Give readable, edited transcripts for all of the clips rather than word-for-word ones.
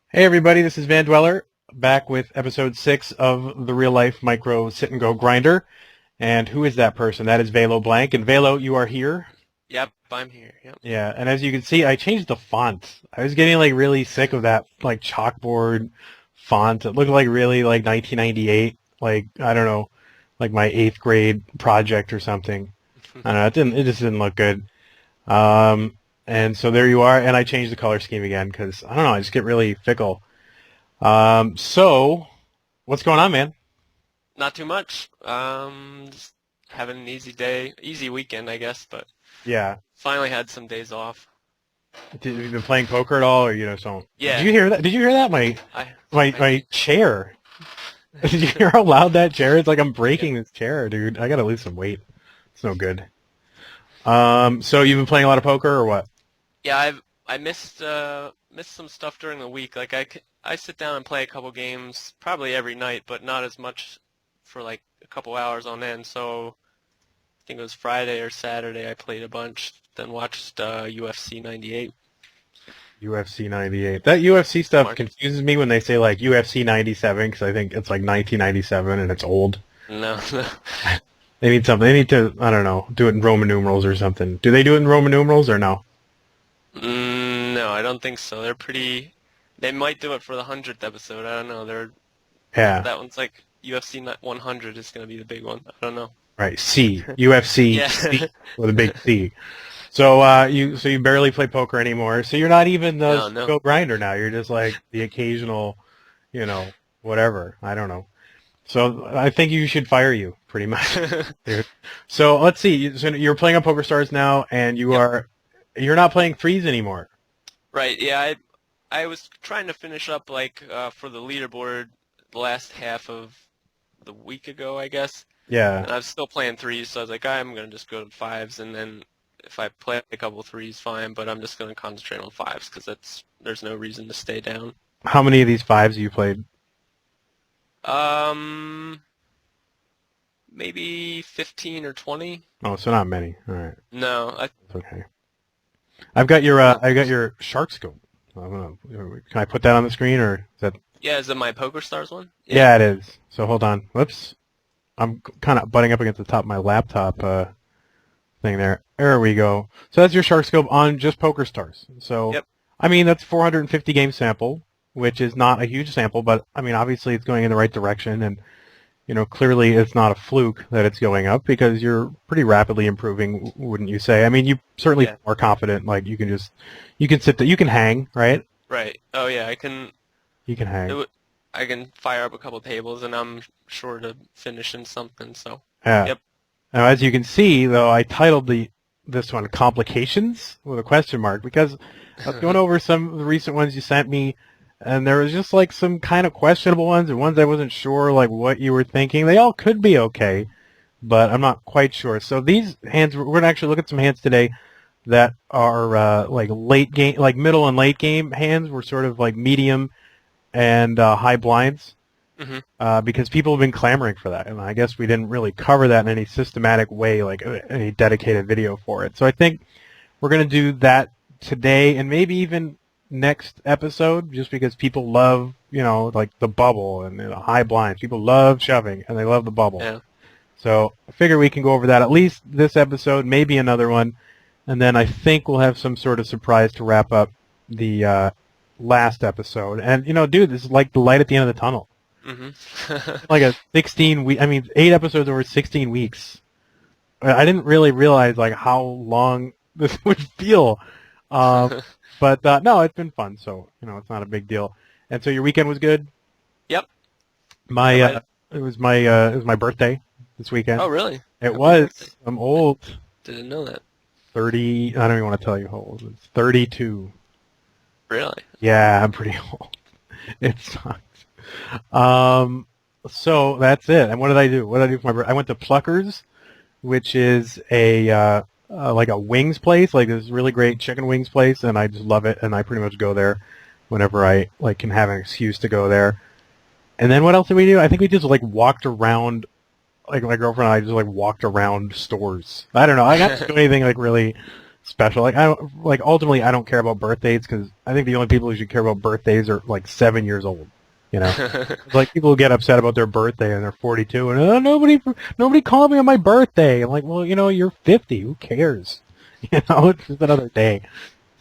Hey everybody, this is vandweller back with episode 6 of the Real Life Micro SNG Grinder. And who is that person? That is Velo Blank. And Velo, you are here. Yep, I'm here. Yep. Yeah, and as you can see, I changed the font. I was getting really sick of that chalkboard font. It looked really like 1998, I don't know, like my 8th grade project or something. I don't know, it just didn't look good. And so there you are, and I changed the color scheme again because I don't know, I just get really fickle. So what's going on, man? Not too much. Just having an easy day, easy weekend, I guess, but Yeah, finally had some days off. have you been playing poker at all, or so? Did Yeah, you hear that? Did you hear that? My I my I my did. chair. Did you hear how loud that chair is? Like I'm breaking this chair, dude. I gotta lose some weight. It's no good. So you've been playing a lot of poker, or what? Yeah, I missed some stuff during the week. I sit down and play a couple games probably every night, but not as much for like a couple hours on end. So I think it was Friday or Saturday I played a bunch, then watched UFC 98. UFC 98. That UFC stuff Mark, confuses me when they say like UFC 97 because I think it's like 1997 and it's old. no, no. They need something. They need to, I don't know, do it in Roman numerals or something. Do they do it in Roman numerals or no? No, I don't think so. They're pretty. They might do it for the 100th episode. I don't know. Yeah, That one's like UFC 100 is gonna be the big one. I don't know. right. C. UFC Yeah. C with a big C. So you barely play poker anymore. So you're not even the No, no. go grinder now. You're just like the occasional, you know, whatever. I don't know. So I think you should fire you pretty much, dude. So let's see. So you're playing on Poker Stars now, and Yep. you're not playing threes anymore. Right. Yeah. I was trying to finish up for the leaderboard the last half of the week ago, I guess, Yeah. and I was still playing threes, so I was like, I'm gonna just go to fives, and then if I play a couple threes, fine, but I'm just gonna concentrate on fives because there's no reason to stay down. How many of these fives have you played? Um, Maybe 15 or 20. Oh, so not many. All right, No, that's okay. I've got no. your shark scope. Can I put that on the screen or is that? Yeah, is it my Poker Stars one? Yeah. Yeah, it is. So hold on. Whoops. I'm kind of butting up against the top of my laptop thing there. There we go. So that's your shark scope on just Poker Stars. So Yep. I mean that's 450 game sample, which is not a huge sample, but I mean obviously it's going in the right direction, and clearly it's not a fluke that it's going up because you're pretty rapidly improving, wouldn't you say? I mean, you certainly feel Yeah. more confident. Like you can sit there, you can hang, right? Right. Oh yeah, You can it, hang. w- I can fire up a couple tables and I'm sure to finish in something. So, Yeah. yep. Now, as you can see, though, I titled this one "Complications" with a question mark because I was going over some of the recent ones you sent me, and there was just like some kind of questionable ones and ones I wasn't sure like what you were thinking. They all could be okay, but I'm not quite sure. So these hands, we're going to actually look at some hands today that are like late game, like middle and late game hands. Were sort of like medium and high blinds hmm because people have been clamoring for that, and I guess we didn't really cover that in any systematic way, like any dedicated video for it. So I think we're going to do that today, and maybe even next episode, just because people love, like the bubble and the high blinds. People love shoving, and they love the bubble. Yeah. So I figure we can go over that at least this episode, maybe another one, and then I think we'll have some sort of surprise to wrap up the last episode. And dude, this is like the light at the end of the tunnel. hmm Like a 16 week, I mean, 8 episodes over 16 weeks. I didn't really realize like how long this would feel. Um, but no, it's been fun, so it's not a big deal. And so your weekend was good. Yep. How My about it? it was my birthday this weekend. Oh, really? It Happy birthday. was. I'm old. Didn't know that. 30. I don't even want to tell you how old. It's 32. Really? Yeah, I'm pretty old. It sucks. Um, so that's it. And what did I do? What did I do for my birthday? I went to Pluckers, which is a like a wings place, like this really great chicken wings place, and I just love it. And I pretty much go there whenever I like can have an excuse to go there. And then what else did we do? I think we just like walked around, like my girlfriend and I just like walked around stores. I don't know. I got to do anything like really special. Like I don't like ultimately I don't care about birthdays because I think the only people who should care about birthdays are like 7 years old. You know, it's like people who get upset about their birthday and they're 42 and nobody called me on my birthday. I'm like, well, you're 50. Who cares? It's just another day.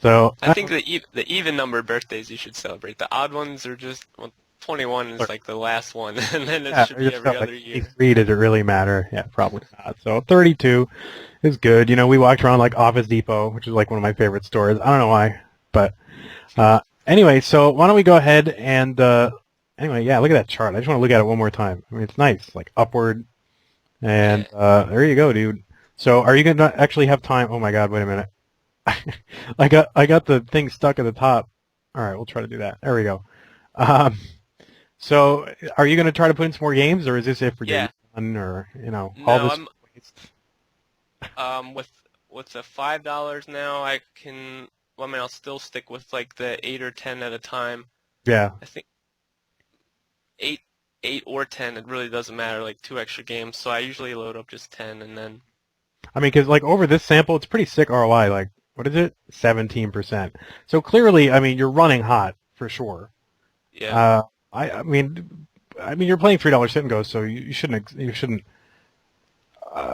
So I think the even numbered birthdays you should celebrate. The odd ones are just 21 is like the last one, and then it should be every other year. 3, does it really matter? Yeah, probably not. So 32 is good. We walked around like Office Depot, which is like one of my favorite stores. I don't know why, but anyway, so why don't we go ahead and anyway, yeah, look at that chart. I just want to look at it one more time. I mean, it's nice, like upward, and there you go, dude. So are you going to actually have time? Oh my God, wait a minute. I got the thing stuck at the top. All right, we'll try to do that. There we go. So, are you going to try to put in some more games, or is this it for Yeah. you? Or all this? With the $5 now, I can. Well, I mean, I'll still stick with like the 8 or 10 at a time. Yeah. I think 8 or 10. It really doesn't matter. Like 2 extra games, so I usually load up just 10 and then. I mean, because like over this sample, it's pretty sick ROI. Like, what is it? 17%. So clearly, I mean, you're running hot for sure. Yeah. I mean, you're playing $3 sit and go, so you shouldn't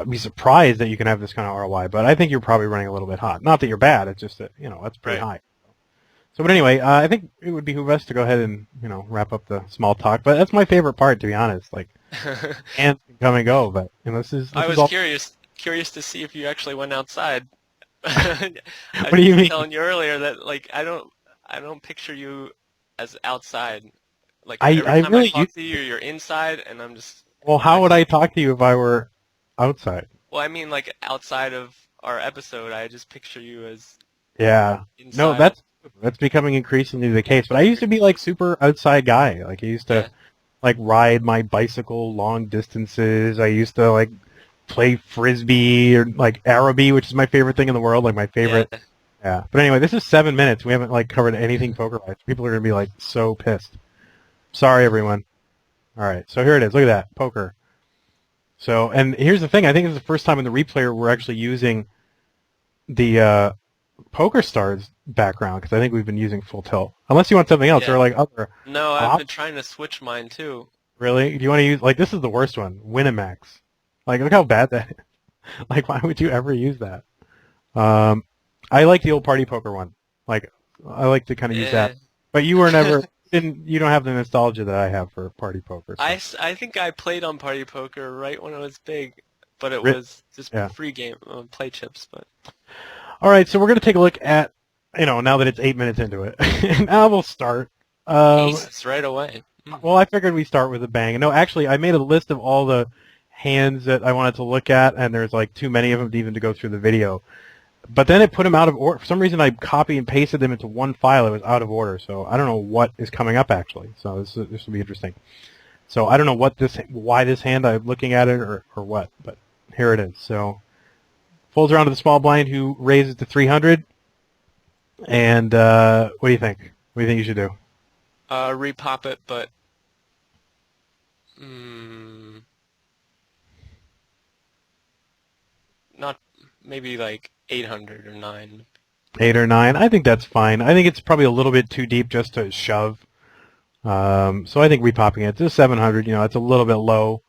be surprised that you can have this kind of ROI. But I think you're probably running a little bit hot. Not that you're bad. It's just that that's pretty high. So, but anyway, I think it would behoove us to go ahead and wrap up the small talk. But that's my favorite part, to be honest. Like, and come and go. But this is. I was all... curious to see if you actually went outside. What do you mean? I was telling you earlier that like I don't picture you as outside. Like every time I talk to you, you're inside, and I'm just. Well, how would I talk to you if I were outside? Well, I mean, like outside of our episode, I just picture you as. Yeah. Inside. No, that's becoming increasingly the case. But I used to be like super outside guy. Like I used to, like ride my bicycle long distances. I used to like play frisbee or like Araby, which is my favorite thing in the world. Like my favorite. Yeah. But anyway, this is 7 minutes. We haven't like covered anything poker-wise. People are gonna be like so pissed. Sorry, everyone. All right, so here it is. Look at that, poker. So, and here's the thing. I think it's the first time in the replayer we're actually using the Poker Stars background because I think we've been using full tilt. Unless you want something else or like other. No, I've been trying to switch mine too. Really? Do you want to use like this is the worst one, Winamax? Like look how bad that is. Like why would you ever use that? I like the old Party Poker one. Like I like to kind of use that. But you were never. You don't have the nostalgia that I have for Party Poker. So. I think I played on Party Poker right when it was big, but it was just free game play chips. But all right, so we're gonna take a look at now that it's 8 minutes into it. Now we'll start. Aces right away. Well, I figured we start with a bang. No, actually, I made a list of all the hands that I wanted to look at, and there's like too many of them even to go through the video. But then it put them out of order. For some reason, I copy and pasted them into one file. It was out of order, so I don't know what is coming up actually. So this will be interesting. So I don't know why this hand I'm looking at it or what, but here it is. So folds around to the small blind who raises to 300. And what do you think? What do you think you should do? Repop it, but not maybe like 800 or 9. 8 or 9. I think that's fine. I think it's probably a little bit too deep just to shove. So I think repopping it to 700. It's a little bit low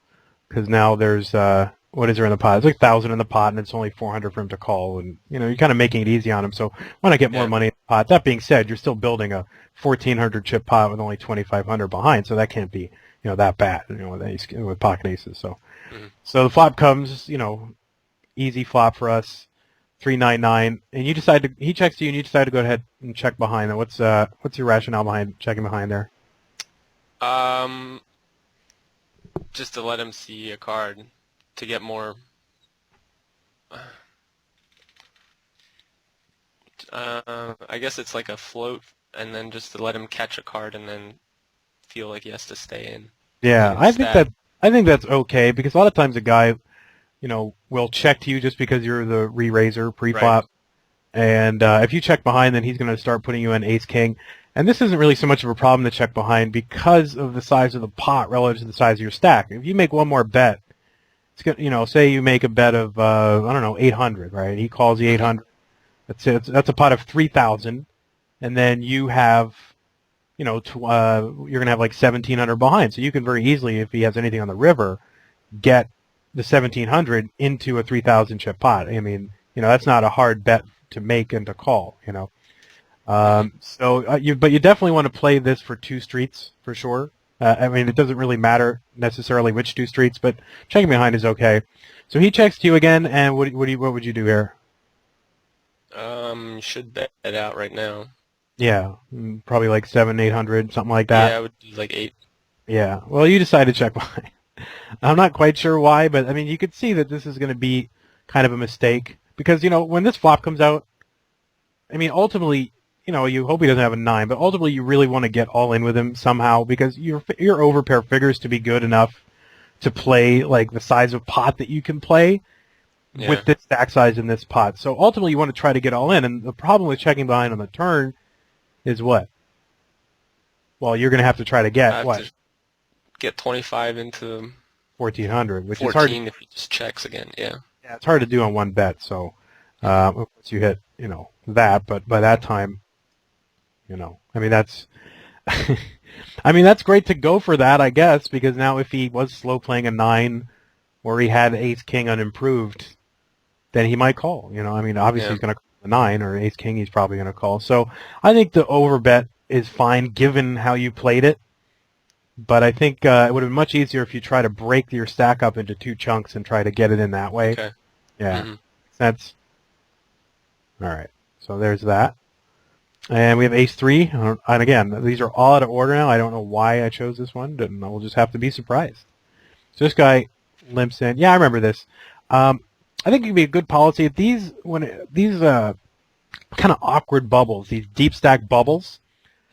because now there's what is there in the pot? It's like 1,000 in the pot, and it's only 400 for him to call, and you're kind of making it easy on him. So why not get more money in the pot? That being said, you're still building a 1,400 chip pot with only 2,500 behind, so that can't be that bad. With pocket aces. So so the flop comes. Easy flop for us. 399, and he checks to you, and you decide to go ahead and check behind. And what's your rationale behind checking behind there? Just to let him see a card to get more. I guess it's like a float, and then just to let him catch a card, and then feel like he has to stay in. Yeah, I think that's okay because a lot of times a guy. Will check to you just because you're the re-raiser pre-flop. Right. And if you check behind, then he's going to start putting you in ace-king. And this isn't really so much of a problem to check behind because of the size of the pot relative to the size of your stack. If you make one more bet, it's going say you make a bet of, 800, right? He calls the 800. That's a pot of 3,000, and then you have, you're going to have like 1,700 behind. So you can very easily, if he has anything on the river, get the 1,700 into a 3,000 chip pot. I mean, that's not a hard bet to make and to call. But you definitely want to play this for 2 streets for sure. I mean, it doesn't really matter necessarily which 2 streets, but checking behind is okay. So he checks to you again, and what would you do here? Should bet it out right now. Yeah, probably like 700, 800, something like that. Yeah, I would do like 8. Yeah, well, you decided to check behind. I'm not quite sure why, but I mean, you could see that this is going to be kind of a mistake because when this flop comes out, I mean, ultimately, you hope he doesn't have a 9, but ultimately you really want to get all in with him somehow because your overpair figures to be good enough to play like the size of pot that you can play with this stack size in this pot. So ultimately you want to try to get all in, and the problem with checking behind on the turn is what? Well, you're going to have to try to get what? To get 25 into 1,400, which 14 is hard. If he just checks again. Yeah, it's hard to do on one bet. So once you hit, that, but by that time, I mean that's, I mean that's great to go for that, I guess, because now if he was slow playing a 9, or he had Ace King unimproved, then he might call. I mean obviously he's going to call the 9, or Ace King he's probably going to call. So I think the overbet is fine given how you played it. But I think it would have been much easier if you try to break your stack up into 2 chunks and try to get it in that way. Okay. Yeah. That's all right. So there's that. And we have Ace 3. And again, these are all out of order now. I don't know why I chose this one. We'll just have to be surprised. So this guy limps in. Yeah, I remember this. I think it would be a good policy if these kind of awkward bubbles, these deep stack bubbles.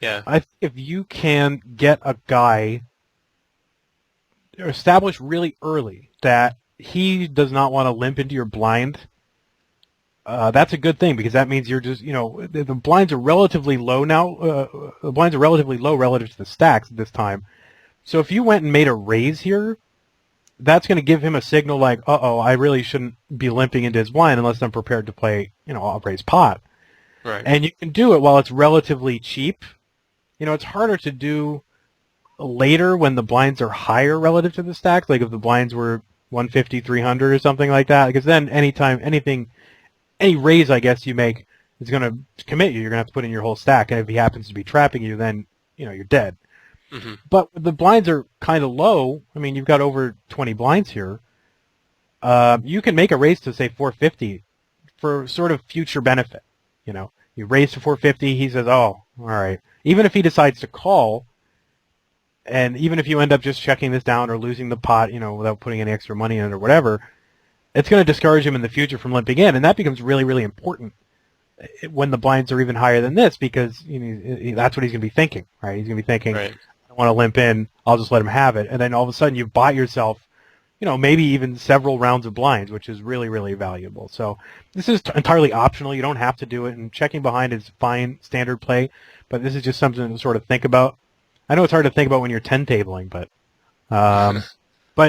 Yeah. If you can get a guy established really early that he does not want to limp into your blind, that's a good thing because that means you're just, the blinds are relatively low now. The blinds are relatively low relative to the stacks at this time. So if you went and made a raise here, that's going to give him a signal like, uh-oh, I really shouldn't be limping into his blind unless I'm prepared to play, a raise pot. Right. And you can do it while it's relatively cheap. It's harder to do later when the blinds are higher relative to the stacks, like if the blinds were 150, 300 or something like that, because then any raise, I guess, you make is going to commit you. You're going to have to put in your whole stack, and if he happens to be trapping you, then, you're dead. Mm-hmm. But the blinds are kind of low. I mean, you've got over 20 blinds here. You can make a raise to, say, 450 for sort of future benefit. You raise to 450, he says, oh, all right. Even if he decides to call, and even if you end up just checking this down or losing the pot, without putting any extra money in it or whatever, it's going to discourage him in the future from limping in, and that becomes really, really important when the blinds are even higher than this because that's what he's going to be thinking, right? He's going to be thinking, right. I want to limp in, I'll just let him have it, and then all of a sudden you've bought yourself, maybe even several rounds of blinds, which is really, really valuable. So this is entirely optional. You don't have to do it, and checking behind is fine, standard play, but this is just something to sort of think about. I know it's hard to think about when you're 10 tabling, but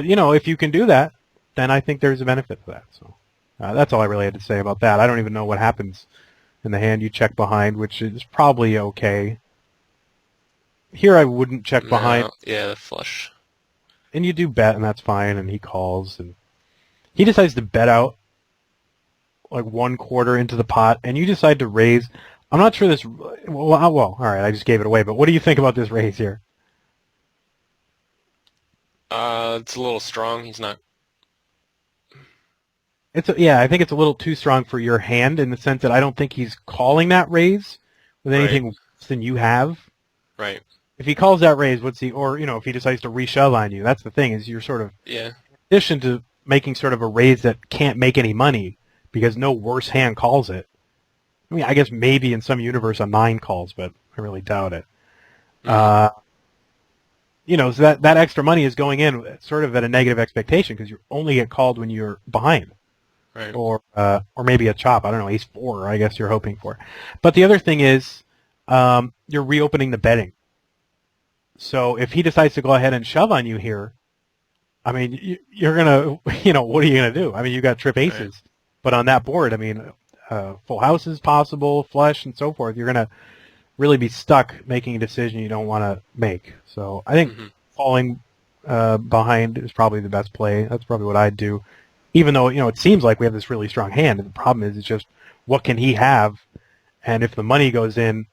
if you can do that, then I think there's a benefit to that. So that's all I really had to say about that. I don't even know what happens in the hand you check behind, which is probably okay. Here I wouldn't check behind. Yeah, the flush. And you do bet, and that's fine, and he calls, and he decides to bet out like 1/4 into the pot, and you decide to raise. I'm not sure this. Well, all right, I just gave it away, but what do you think about this raise here? It's a little strong. He's not. I think it's a little too strong for your hand in the sense that I don't think he's calling that raise with anything worse than you have. Right. If he calls that raise, if he decides to reshove on you, that's the thing, is you're sort of, in addition to making sort of a raise that can't make any money because no worse hand calls it. I mean, I guess maybe in some universe a 9 calls, but I really doubt it. So that extra money is going in sort of at a negative expectation because you only get called when you're behind. Right. Or maybe a chop. I don't know, ace 4, I guess you're hoping for. But the other thing is you're reopening the betting. So if he decides to go ahead and shove on you here, I mean, you're going to, what are you going to do? I mean, you got trip aces. Right. But on that board, I mean, full houses possible, flush, and so forth, you're going to really be stuck making a decision you don't want to make. So I think falling behind is probably the best play. That's probably what I'd do. Even though, it seems like we have this really strong hand. And the problem is, it's just, what can he have? And if the money goes in,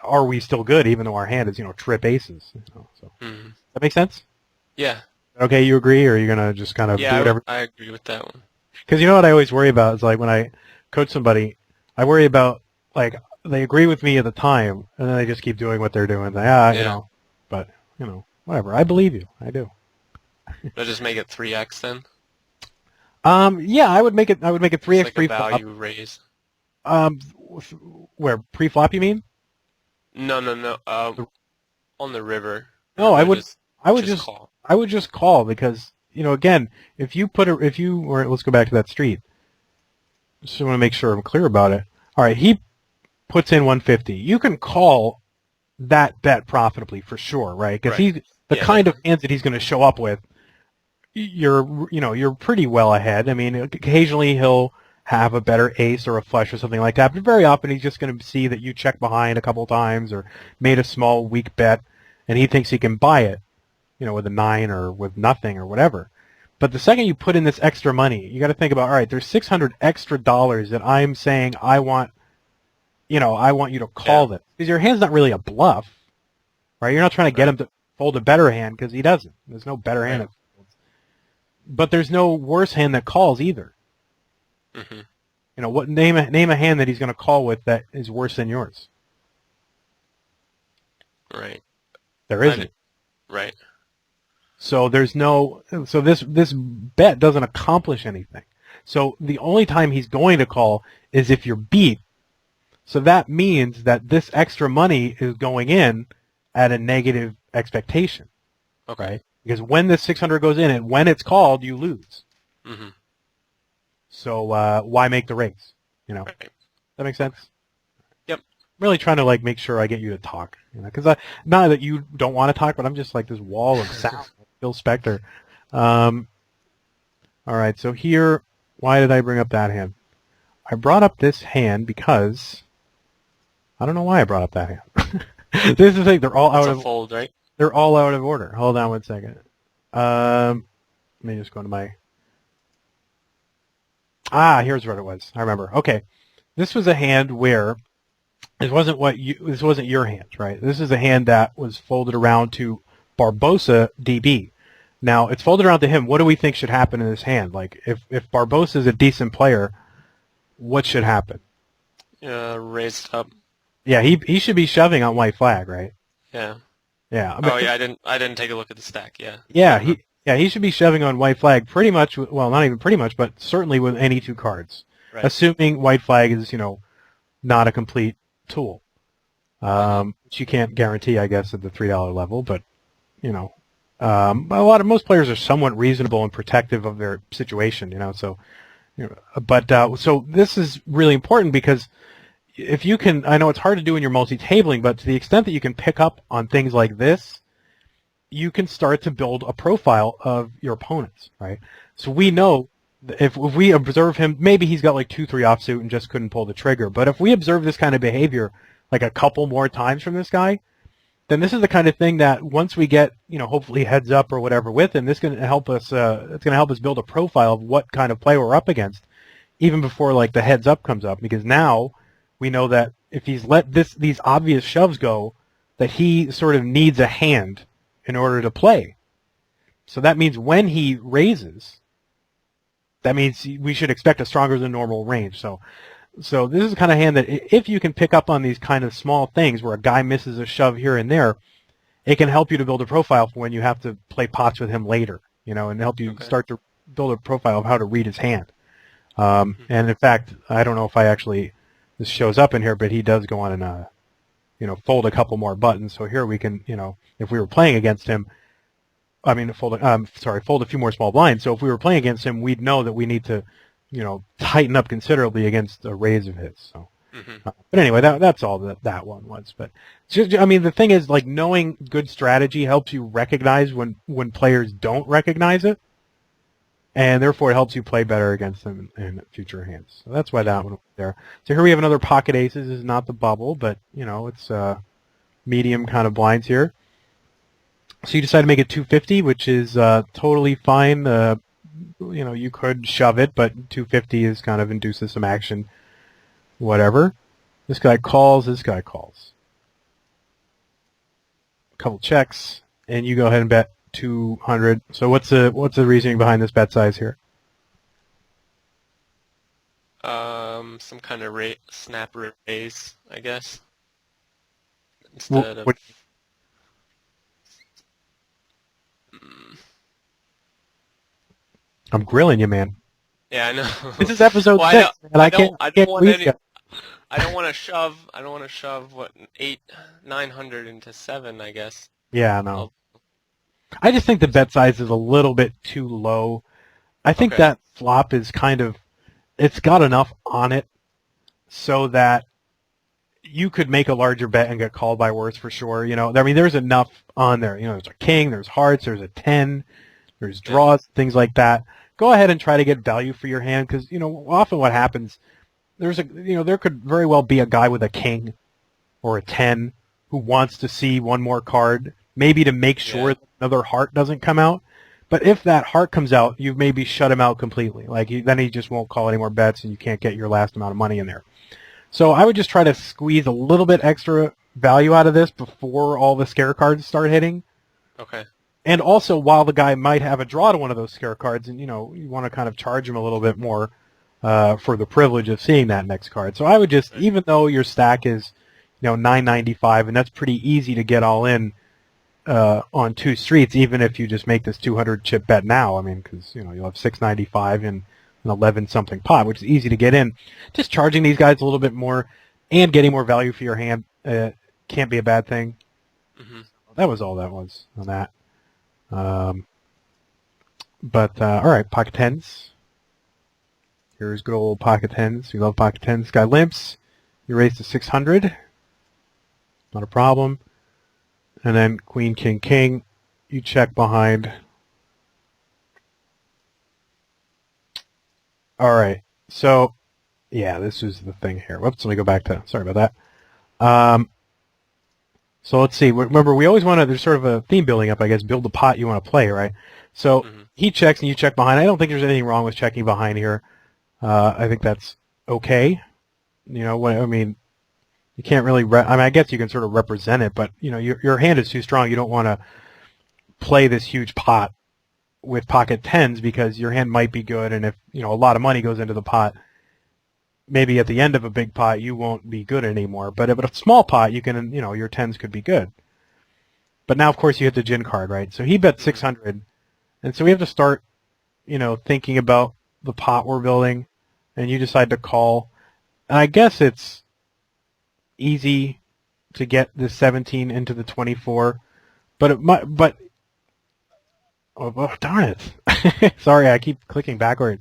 are we still good even though our hand is, trip aces? So that makes sense? Yeah. Okay, you agree, or are you going to just kind of do whatever? I agree with that one. Because what I always worry about is, like, when I coach somebody, I worry about, like, they agree with me at the time, and then they just keep doing what they're doing. But, whatever. I believe you. I do. I'll just make it 3x then? Yeah, I would make it 3x like pre-flop. a value raise. Where, pre-flop you mean? No. On the river. No, I would just call because, again, or let's go back to that street. Just want to make sure I'm clear about it. All right, he puts in 150. You can call that bet profitably for sure, right? Because he's the kind of hands that he's going to show up with. You're pretty well ahead. I mean, occasionally he'll have a better ace or a flush or something like that, but very often he's just going to see that you check behind a couple times or made a small weak bet, and he thinks he can buy it, with a 9 or with nothing or whatever. But the second you put in this extra money, you got to think about, all right, there's $600 extra that I'm saying I want you to call this. Because your hand's not really a bluff, right? You're not trying to get him to fold a better hand because he doesn't. There's no better hand that folds. But there's no worse hand that calls either. Name a hand that he's going to call with that is worse than yours. Right. There isn't. Right. So this bet doesn't accomplish anything. So the only time he's going to call is if you're beat. So that means that this extra money is going in at a negative expectation. Okay. Right? Because when this 600 goes in and when it's called, you lose. So why make the raise? Right. That makes sense? Yep. I'm really trying to make sure I get you to talk. Because not that you don't want to talk, but I'm just like this wall of sound. Phil Spector. All right, so here, why did I bring up that hand? I brought up this hand because I don't know why I brought up that hand. This is the thing; they're all out of fold, right? They're all out of order. Hold on one second. Let me just go to my. Here's what it was. I remember. Okay, this was a hand where this wasn't your hand, right? This is a hand that was folded around to Barbosa DB. Now it's folded around to him. What do we think should happen in this hand? Like if Barbosa is a decent player, what should happen? Raised up. Yeah, he should be shoving on white flag, right? Yeah. Yeah. I didn't take a look at the stack. Yeah. Yeah, he should be shoving on white flag pretty much. Well, not even pretty much, but certainly with any two cards, right. Assuming white flag is not a complete tool, which you can't guarantee, I guess, at the $3 level. But most players are somewhat reasonable and protective of their situation. So this is really important because if you can, I know it's hard to do in your multi-tabling, but to the extent that you can pick up on things like this, you can start to build a profile of your opponents, right? So we know that if we observe him, maybe he's got like 2-3 offsuit and just couldn't pull the trigger. But if we observe this kind of behavior like a couple more times from this guy, then this is the kind of thing that once we get, hopefully heads up or whatever with him, this is going to help us. It's going to help us build a profile of what kind of play we're up against, even before like the heads up comes up. Because now we know that if he's let these obvious shoves go, that he sort of needs a hand in order to play. So that means when he raises, that means we should expect a stronger than normal range. So this is the kind of hand that if you can pick up on these kind of small things where a guy misses a shove here and there, it can help you to build a profile for when you have to play pots with him later, and help you start to build a profile of how to read his hand. And in fact, I don't know if this shows up in here, but he does go on and fold a couple more buttons. So here we can, if we were playing against him, fold a few more small blinds. So if we were playing against him, we'd know that we need to, tighten up considerably against a raise of his. So, but anyway, that's all that one was. But the thing is, like, knowing good strategy helps you recognize when players don't recognize it. and therefore it helps you play better against them in future hands. So that's why that one was there. So here we have another pocket aces. This is not the bubble, but it's medium kind of blinds here. So you decide to make it 250, which is totally fine. You could shove it, but 250 is kind of induces some action. Whatever. This guy calls. This guy calls. A couple checks, and you go ahead and bet 200. So what's the reasoning behind this bet size here? Some kind of snap raise, I guess. Instead of. I'm grilling you, man. Yeah, I know. This is episode 6, and I don't want to shove. I don't want to shove 900 into 7. I guess. Yeah, no. I just think the bet size is a little bit too low. I think that flop is it's got enough on it so that you could make a larger bet and get called by worse for sure. There's enough on there. There's a king, there's hearts, there's a 10, there's draws, things like that. Go ahead and try to get value for your hand because, often what happens, there could very well be a guy with a king or a 10 who wants to see one more card, maybe to make sure that another heart doesn't come out. But if that heart comes out, you've maybe shut him out completely. Then he just won't call any more bets and you can't get your last amount of money in there. So I would just try to squeeze a little bit extra value out of this before all the scare cards start hitting. Okay. And also, while the guy might have a draw to one of those scare cards, and you want to kind of charge him a little bit more for the privilege of seeing that next card. So I would just, even though your stack is, 995, and that's pretty easy to get all in on 2 streets, even if you just make this 200 chip bet now. Because you'll have 695 and an 11 something pot, which is easy to get in. Just charging these guys a little bit more and getting more value for your hand can't be a bad thing. Mm-hmm. That was all that was on that. All right, pocket 10s. Here's good old pocket 10s. We love pocket 10s. This guy limps. You raise to 600. Not a problem. And then queen, king, king. You check behind. All right. So, yeah, this is the thing here. Whoops, let me go back to, sorry about that. So let's see. Remember, we always want to, there's sort of a theme building up, I guess, build the pot you want to play, right? So he checks and you check behind. I don't think there's anything wrong with checking behind here. I think that's okay. You can't really, I guess you can sort of represent it, but, your hand is too strong. You don't want to play this huge pot with pocket 10s because your hand might be good, and if, a lot of money goes into the pot, maybe at the end of a big pot you won't be good anymore. But if it's a small pot, you can, your 10s could be good. But now, of course, you hit the gin card, right? So he bet 600, and so we have to start, thinking about the pot we're building, and you decide to call. And I guess it's easy to get the 17 into the 24, but it might, oh darn it. Sorry, I keep clicking backward.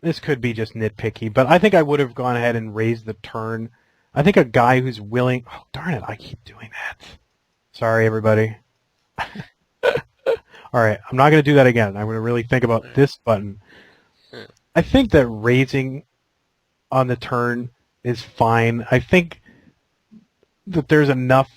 This could be just nitpicky, but I think I would have gone ahead and raised the turn. I think a guy who's willing... Oh, darn it, I keep doing that. Sorry, everybody. All right, I'm not going to do that again. I'm going to really think about this button. I think that raising on the turn is fine. I think that there's enough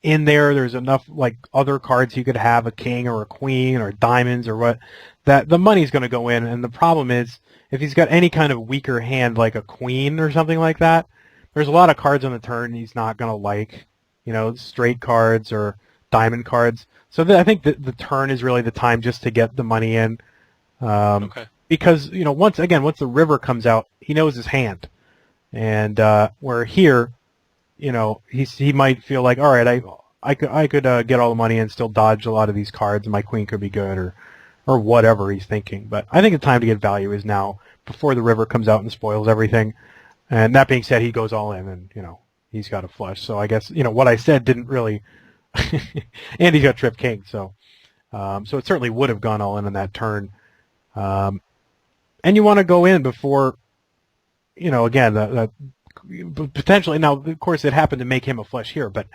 in there. There's enough other cards you could have, a king or a queen or diamonds or what, that the money's going to go in. And the problem is, if he's got any kind of weaker hand like a queen or something like that, there's a lot of cards on the turn he's not going to like, straight cards or diamond cards. So I think that the turn is really the time just to get the money in. Okay. Because, once the river comes out, he knows his hand. And where here, he might feel like, all right, I could get all the money and still dodge a lot of these cards, and my queen could be good, or whatever he's thinking. But I think the time to get value is now, before the river comes out and spoils everything. And that being said, he goes all in, and he's got a flush. So I guess what I said didn't really, and he's got trip king. So it certainly would have gone all in on that turn. And you want to go in before, again, potentially. Now, of course, it happened to make him a flush here, but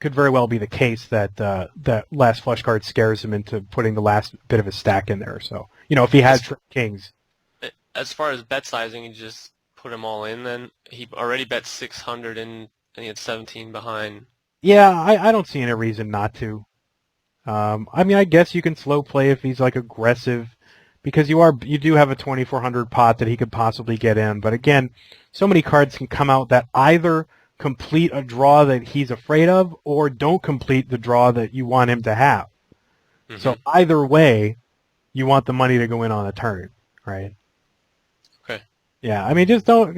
could very well be the case that that last flush card scares him into putting the last bit of his stack in there. So, if he has kings. As far as bet sizing, you just put him all in then? He already bet 600 and he had 17 behind. Yeah, I don't see any reason not to. I mean, I guess you can slow play if he's like aggressive, because you do have a 2400 pot that he could possibly get in. But again, so many cards can come out that either complete a draw that he's afraid of or don't complete the draw that you want him to have. Mm-hmm. So either way, you want the money to go in on a turn, right? Okay. Yeah, I mean, just don't,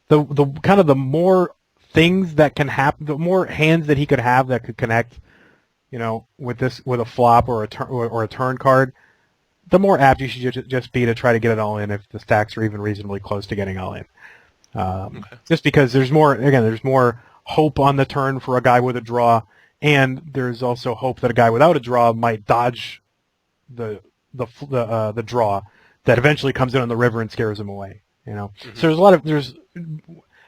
the kind of the more things that can happen, the more hands that he could have that could connect, with a flop or a turn card, the more apt you should just be to try to get it all in if the stacks are even reasonably close to getting all in. Okay. Just because there's more hope on the turn for a guy with a draw, and there's also hope that a guy without a draw might dodge the draw that eventually comes in on the river and scares him away. Mm-hmm. So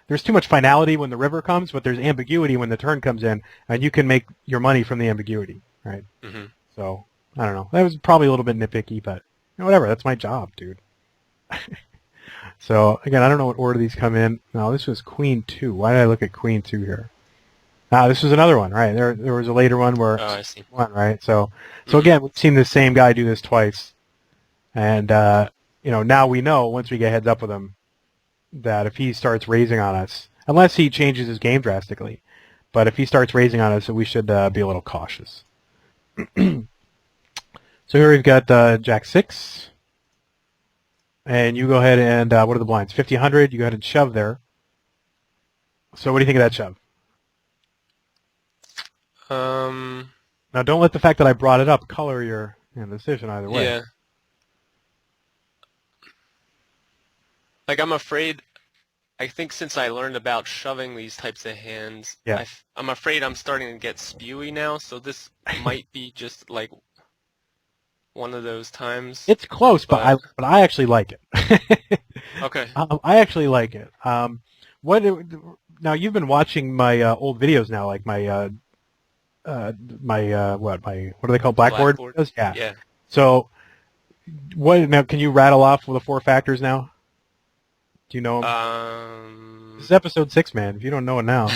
there's too much finality when the river comes, but there's ambiguity when the turn comes in, and you can make your money from the ambiguity, right? Mm-hmm. So I don't know. That was probably a little bit nitpicky, but whatever. That's my job, dude. So again, I don't know what order these come in. No, this was Queen 2. Why did I look at Queen 2 here? This was another one, right? There was a later one where I see. One, right? So again, we've seen the same guy do this twice, and now we know once we get heads up with him that if he starts raising on us, unless he changes his game drastically, but if he starts raising on us, we should be a little cautious. So here we've got Jack 6. And you go ahead and, what are the blinds? 50, 100. You go ahead and shove there. So what do you think of that shove? Now don't let the fact that I brought it up color your decision either way. Yeah. Like, I'm afraid, I think since I learned about shoving these types of hands, yeah. I'm afraid I'm starting to get spewy now, so this might be just, like, one of those times. It's close, but I actually like it. Okay. I actually like it. Now you've been watching my old videos now, like my what do they call Blackboard? Videos? Yeah. Yeah. So now can you rattle off the 4 factors now? Do you know them? This is episode 6, man. If you don't know it now.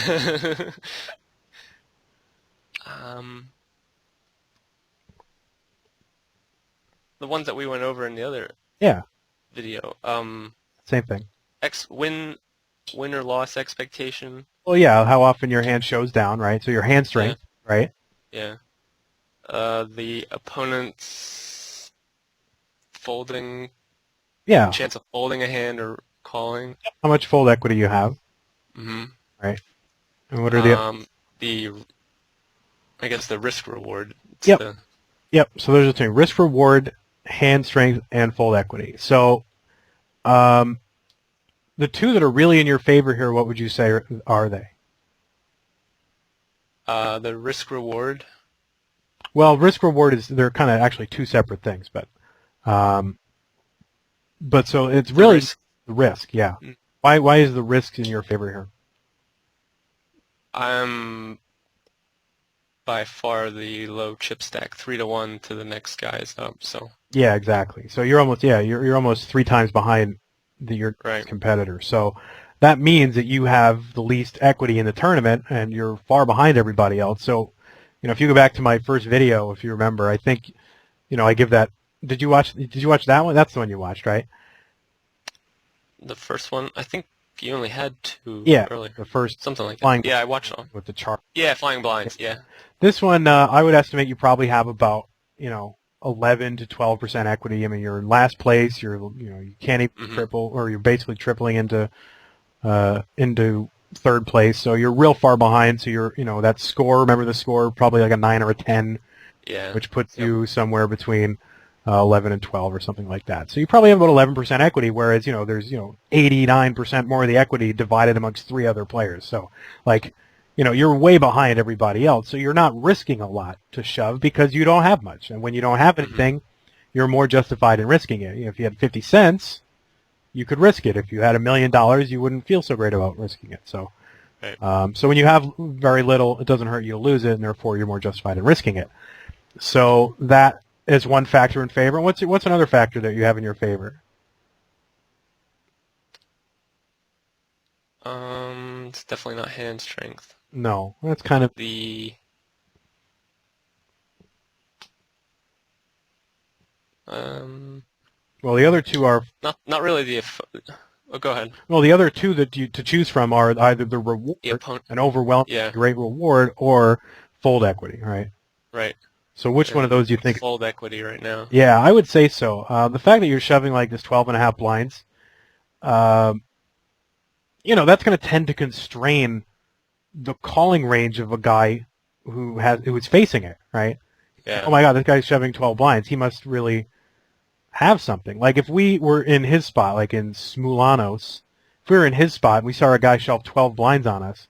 The ones that we went over in the other video. Same thing. Win or loss expectation. Well, yeah, how often your hand shows down, right? So your hand strength, right? Yeah. The opponent's folding. Yeah. Chance of folding a hand or calling. How much fold equity you have. Mm-hmm. Right. And what are the I guess the risk reward. Yep. So there's a thing: risk reward, hand strength, and fold equity. So, the 2 that are really in your favor here, what would you say are they? The risk reward. Well, risk reward they're kind of actually 2 separate things, but so it's really the risk. Yeah. Mm. Why is the risk in your favor here? I'm by far the low chip stack, 3-1 to the next guy's up. So yeah, exactly. So you're almost 3 times behind your competitor. So that means that you have the least equity in the tournament, and you're far behind everybody else. So, if you go back to my first video, if you remember, I think, I give that. Did you watch that one? That's the one you watched, right? The first one, I think you only had 2 earlier. The first something like that. Yeah, I watched it with the chart. Yeah, flying blinds. Yeah. This one, I would estimate you probably have about 11 to 12% equity. I mean, you're in last place. You can't even triple, or you're basically tripling into third place. So you're real far behind. So you're that score. Remember the score? Probably like a 9 or a 10. Yeah. Which puts you somewhere between 11 and 12 or something like that. So you probably have about 11% equity, whereas, there's, 89% more of the equity divided amongst 3 other players. So, you're way behind everybody else. So you're not risking a lot to shove because you don't have much. And when you don't have anything, you're more justified in risking it. If you had 50 cents, you could risk it. If you had $1 million, you wouldn't feel so great about risking it. So Right. So when you have very little, it doesn't hurt you to lose it, and therefore you're more justified in risking it. So that is one factor in favor. What's another factor that you have in your favor? It's definitely not hand strength. No, that's kind of The well. The other two are not really the. Oh, go ahead. well. The other two that you to choose from are either the reward, The opponent. an overwhelming Yeah. great reward, or fold equity, right? Right. So which one of those do you think? Fold equity right now. Yeah, I would say so. The fact that you're shoving like this 12.5 blinds, that's going to tend to constrain the calling range of a guy who's facing it, right? Yeah. Oh my God, this guy's shoving 12 blinds. He must really have something. Like if we were in his spot, like in Smulanos, if we were in his spot and we saw a guy shove 12 blinds on us,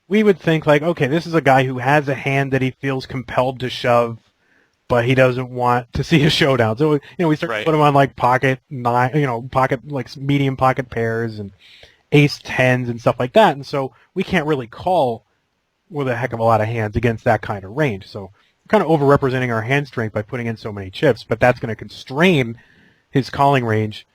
we would think like, okay, this is a guy who has a hand that he feels compelled to shove, but he doesn't want to see a showdown. So we start to put him on like pocket nine, pocket like medium pocket pairs and ace tens and stuff like that, and so we can't really call with a heck of a lot of hands against that kind of range. So we're kind of overrepresenting our hand strength by putting in so many chips, but that's going to constrain his calling range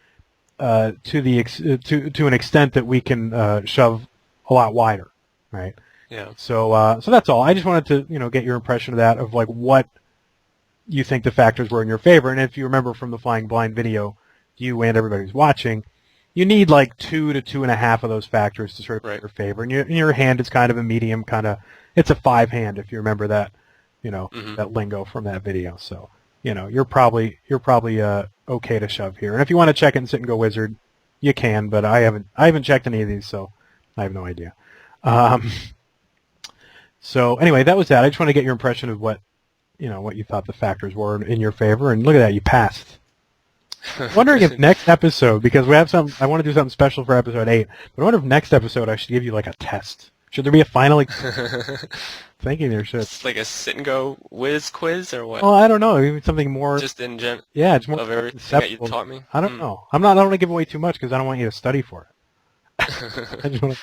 to an extent that we can shove a lot wider, right? Yeah. So that's all. I just wanted to get your impression of that, of like what you think the factors were in your favor. And if you remember from the Flying Blind video, you and everybody who's watching, you need like 2 to 2.5 of those factors to sort of in your favor. And your hand is kind of a medium, it's a 5 hand if you remember that, that lingo from that video. So, you're probably okay to shove here. And if you want to check it and sit and go wizard, you can, but I haven't checked any of these, so I have no idea. So anyway, that was that. I just want to get your impression of what you thought the factors were in your favor. And look at that, you passed. I'm wondering if next episode, because I want to do something special for episode 8, but I wonder if next episode I should give you like a test. Should there be a final? Thinking there should. It's like a sit and go whiz quiz or what? Well, I don't know. Maybe something more. Just in gen. Yeah, it's more of everything that you taught me. I don't know. I don't want to give away too much because I don't want you to study for it.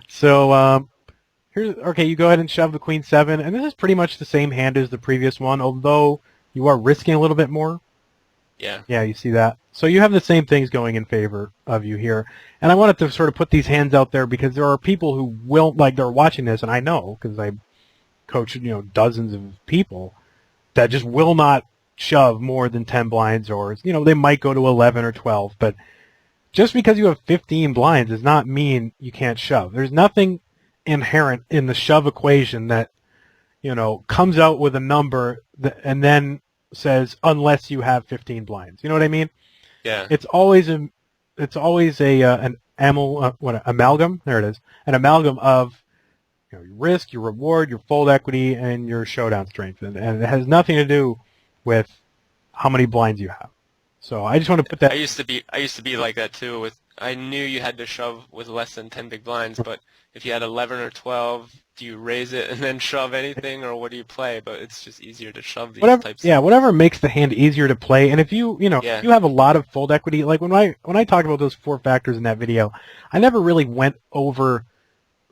So okay, you go ahead and shove the queen 7, and this is pretty much the same hand as the previous one, although you are risking a little bit more. Yeah. Yeah, you see that. So you have the same things going in favor of you here. And I wanted to sort of put these hands out there because there are people who they're watching this, and I know because I coach, dozens of people that just will not shove more than 10 blinds, or, they might go to 11 or 12. But just because you have 15 blinds does not mean you can't shove. There's nothing inherent in the shove equation that, comes out with a number and then says unless you have 15 blinds. You know what I mean? Yeah. It's always an amalgam. There it is. An amalgam of your risk, your reward, your fold equity, and your showdown strength, and it has nothing to do with how many blinds you have. So I just want to put that. I used to be like that too. I knew you had to shove with less than 10 big blinds, but if you had 11 or 12, do you raise it and then shove anything, or what do you play? But it's just easier to shove these types. Yeah, whatever makes the hand easier to play. And if you have a lot of fold equity, like when I talk about those 4 factors in that video, I never really went over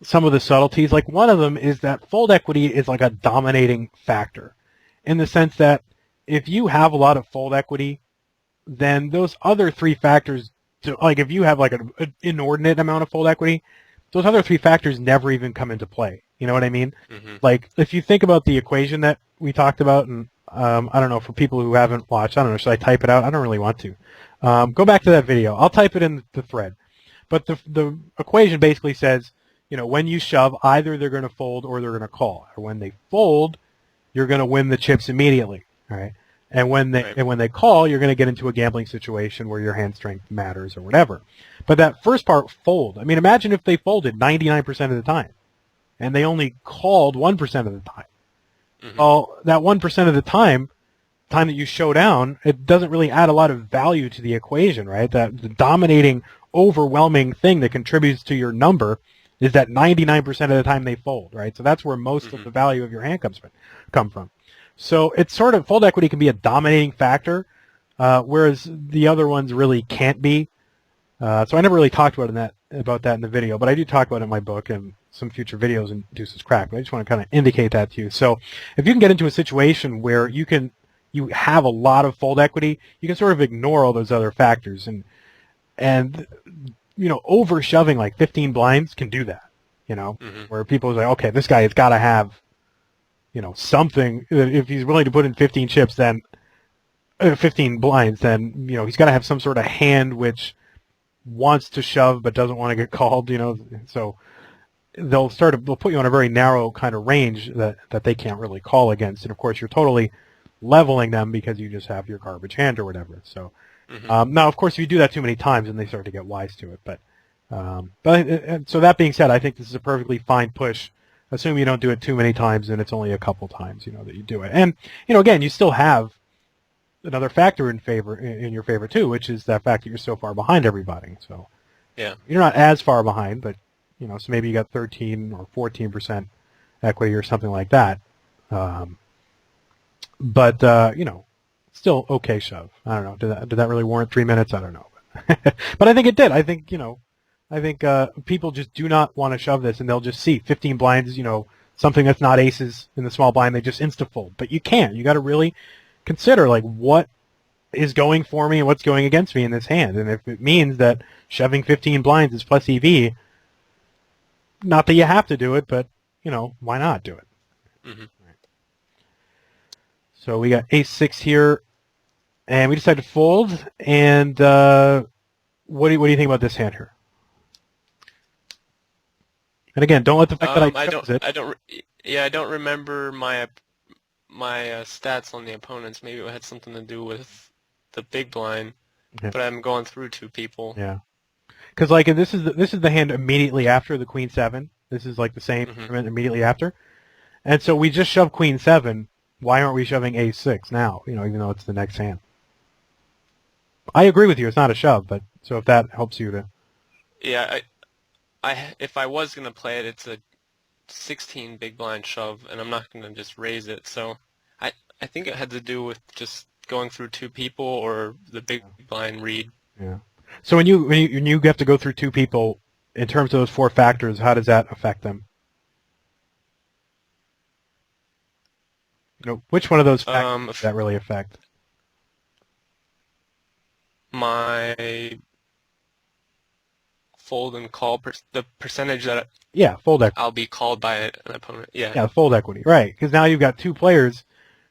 some of the subtleties. Like one of them is that fold equity is like a dominating factor, in the sense that if you have a lot of fold equity, then those other 3 factors, like if you have like an inordinate amount of fold equity, those other 3 factors never even come into play. You know what I mean? Mm-hmm. Like if you think about the equation that we talked about, and I don't know, for people who haven't watched, I don't know, should I type it out? I don't really want to. Go back to that video. I'll type it in the thread. But the equation basically says, when you shove, either they're going to fold or they're going to call. Or when they fold, you're going to win the chips immediately. All right? And when they call, you're going to get into a gambling situation where your hand strength matters or whatever. But that first part, fold. I mean, imagine if they folded 99% of the time, and they only called 1% of the time. Mm-hmm. Well, that 1% of the time that you show down, it doesn't really add a lot of value to the equation, right? That the dominating, overwhelming thing that contributes to your number is that 99% of the time they fold, right? So that's where most of the value of your hand come from. So it's sort of, fold equity can be a dominating factor, whereas the other ones really can't be. So I never really talked about that in the video, but I do talk about it in my book and some future videos in Deuces Crack. But I just want to kind of indicate that to you. So if you can get into a situation where you have a lot of fold equity, you can sort of ignore all those other factors, and over shoving like 15 blinds can do that. Where people are like, okay, this guy has got to have something. If he's willing to put in 15 chips, then 15 blinds, then he's got to have some sort of hand which wants to shove but doesn't want to get called. So they'll put you on a very narrow kind of range that they can't really call against, and of course you're totally leveling them because you just have your garbage hand or whatever. So now, of course, if you do that too many times, then they start to get wise to it. But so that being said, I think this is a perfectly fine push. Assume you don't do it too many times, and it's only a couple times, that you do it. And again, you still have another factor in your favor too, which is that fact that you're so far behind everybody. So yeah, you're not as far behind, but so maybe you got 13 or 14% equity or something like that. But still okay shove. I don't know. Did that really warrant 3 minutes? I don't know. But I think it did. I think people just do not want to shove this, and they'll just see 15 blinds, something that's not aces in the small blind, they just insta-fold. But you can't. You got to really consider, like, what is going for me and what's going against me in this hand. And if it means that shoving 15 blinds is plus EV, not that you have to do it, but, why not do it? Mm-hmm. So we got ace-6 here, and we decided to fold. And what do you think about this hand here? And again, don't let the fact that I chose it. I don't remember my stats on the opponents. Maybe it had something to do with the big blind, but I'm going through two people. Yeah, because like this is the hand immediately after the Queen 7. This is like the same immediately after, and so we just shoved Queen 7. Why aren't we shoving ace 6 now? Even though it's the next hand. I agree with you. It's not a shove, but so if that helps you to. Yeah, if I was gonna play it, it's a 16 big blind shove, and I'm not gonna just raise it. So I think it had to do with just going through two people or the big blind read. Yeah. So when you have to go through two people, in terms of those four factors, how does that affect them? Which one of those factors does that really affect? My fold and call, the percentage that fold equity. I'll be called by an opponent. Yeah, fold equity, right? Because now you've got two players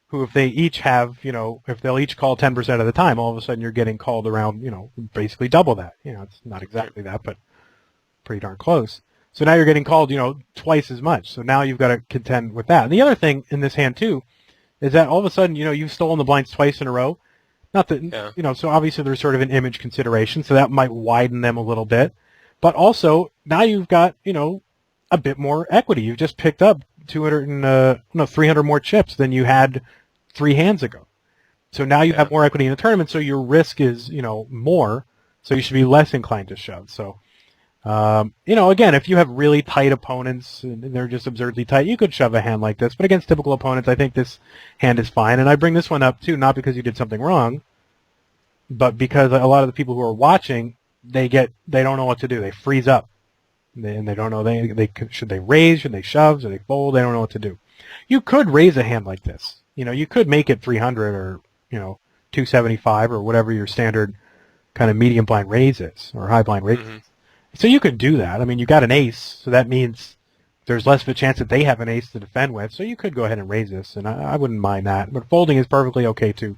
who, if they each have, if they'll each call 10% of the time, all of a sudden you're getting called around, basically double that. It's not exactly that, but pretty darn close. So now you're getting called, twice as much. So now you've got to contend with that. And the other thing in this hand too is that all of a sudden, you've stolen the blinds twice in a row. Not that, so obviously there's sort of an image consideration, so that might widen them a little bit. But also, now you've got, a bit more equity. You've just picked up 300 more chips than you had 3 hands ago. So now you have more equity in the tournament, so your risk is, more, so you should be less inclined to shove. So, again, if you have really tight opponents and they're just absurdly tight, you could shove a hand like this. But against typical opponents, I think this hand is fine. And I bring this one up, too, not because you did something wrong, but because a lot of the people who are watching, they don't know what to do. They freeze up. And they don't know, should they raise, should they shove, should they fold? They don't know what to do. You could raise a hand like this. You could make it 300 or, 275 or whatever your standard kind of medium blind raise is, or high blind raise is. So you could do that. I mean, you got an ace, so that means there's less of a chance that they have an ace to defend with. So you could go ahead and raise this, and I wouldn't mind that. But folding is perfectly okay, too.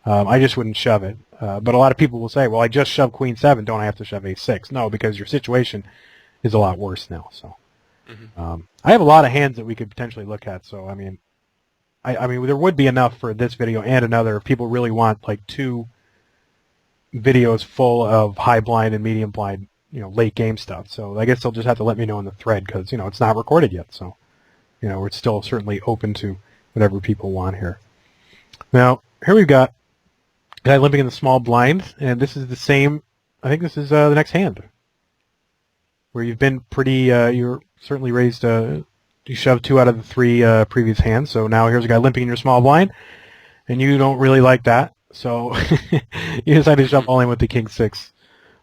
I just wouldn't shove it. But a lot of people will say, well, I just shoved Queen 7. Don't I have to shove ace 6? No, because your situation is a lot worse now. So I have a lot of hands that we could potentially look at. So, I mean, there would be enough for this video and another if people really want, like, 2 videos full of high blind and medium blind, late game stuff. So I guess they'll just have to let me know in the thread because, it's not recorded yet. So, we're still certainly open to whatever people want here. Now, here we've got a guy limping in the small blind, and this is the same, I think this is the next hand, where you've been pretty, you're certainly raised, you shoved 2 out of the 3 previous hands, so now here's a guy limping in your small blind, and you don't really like that, so you decide to jump all in with the king 6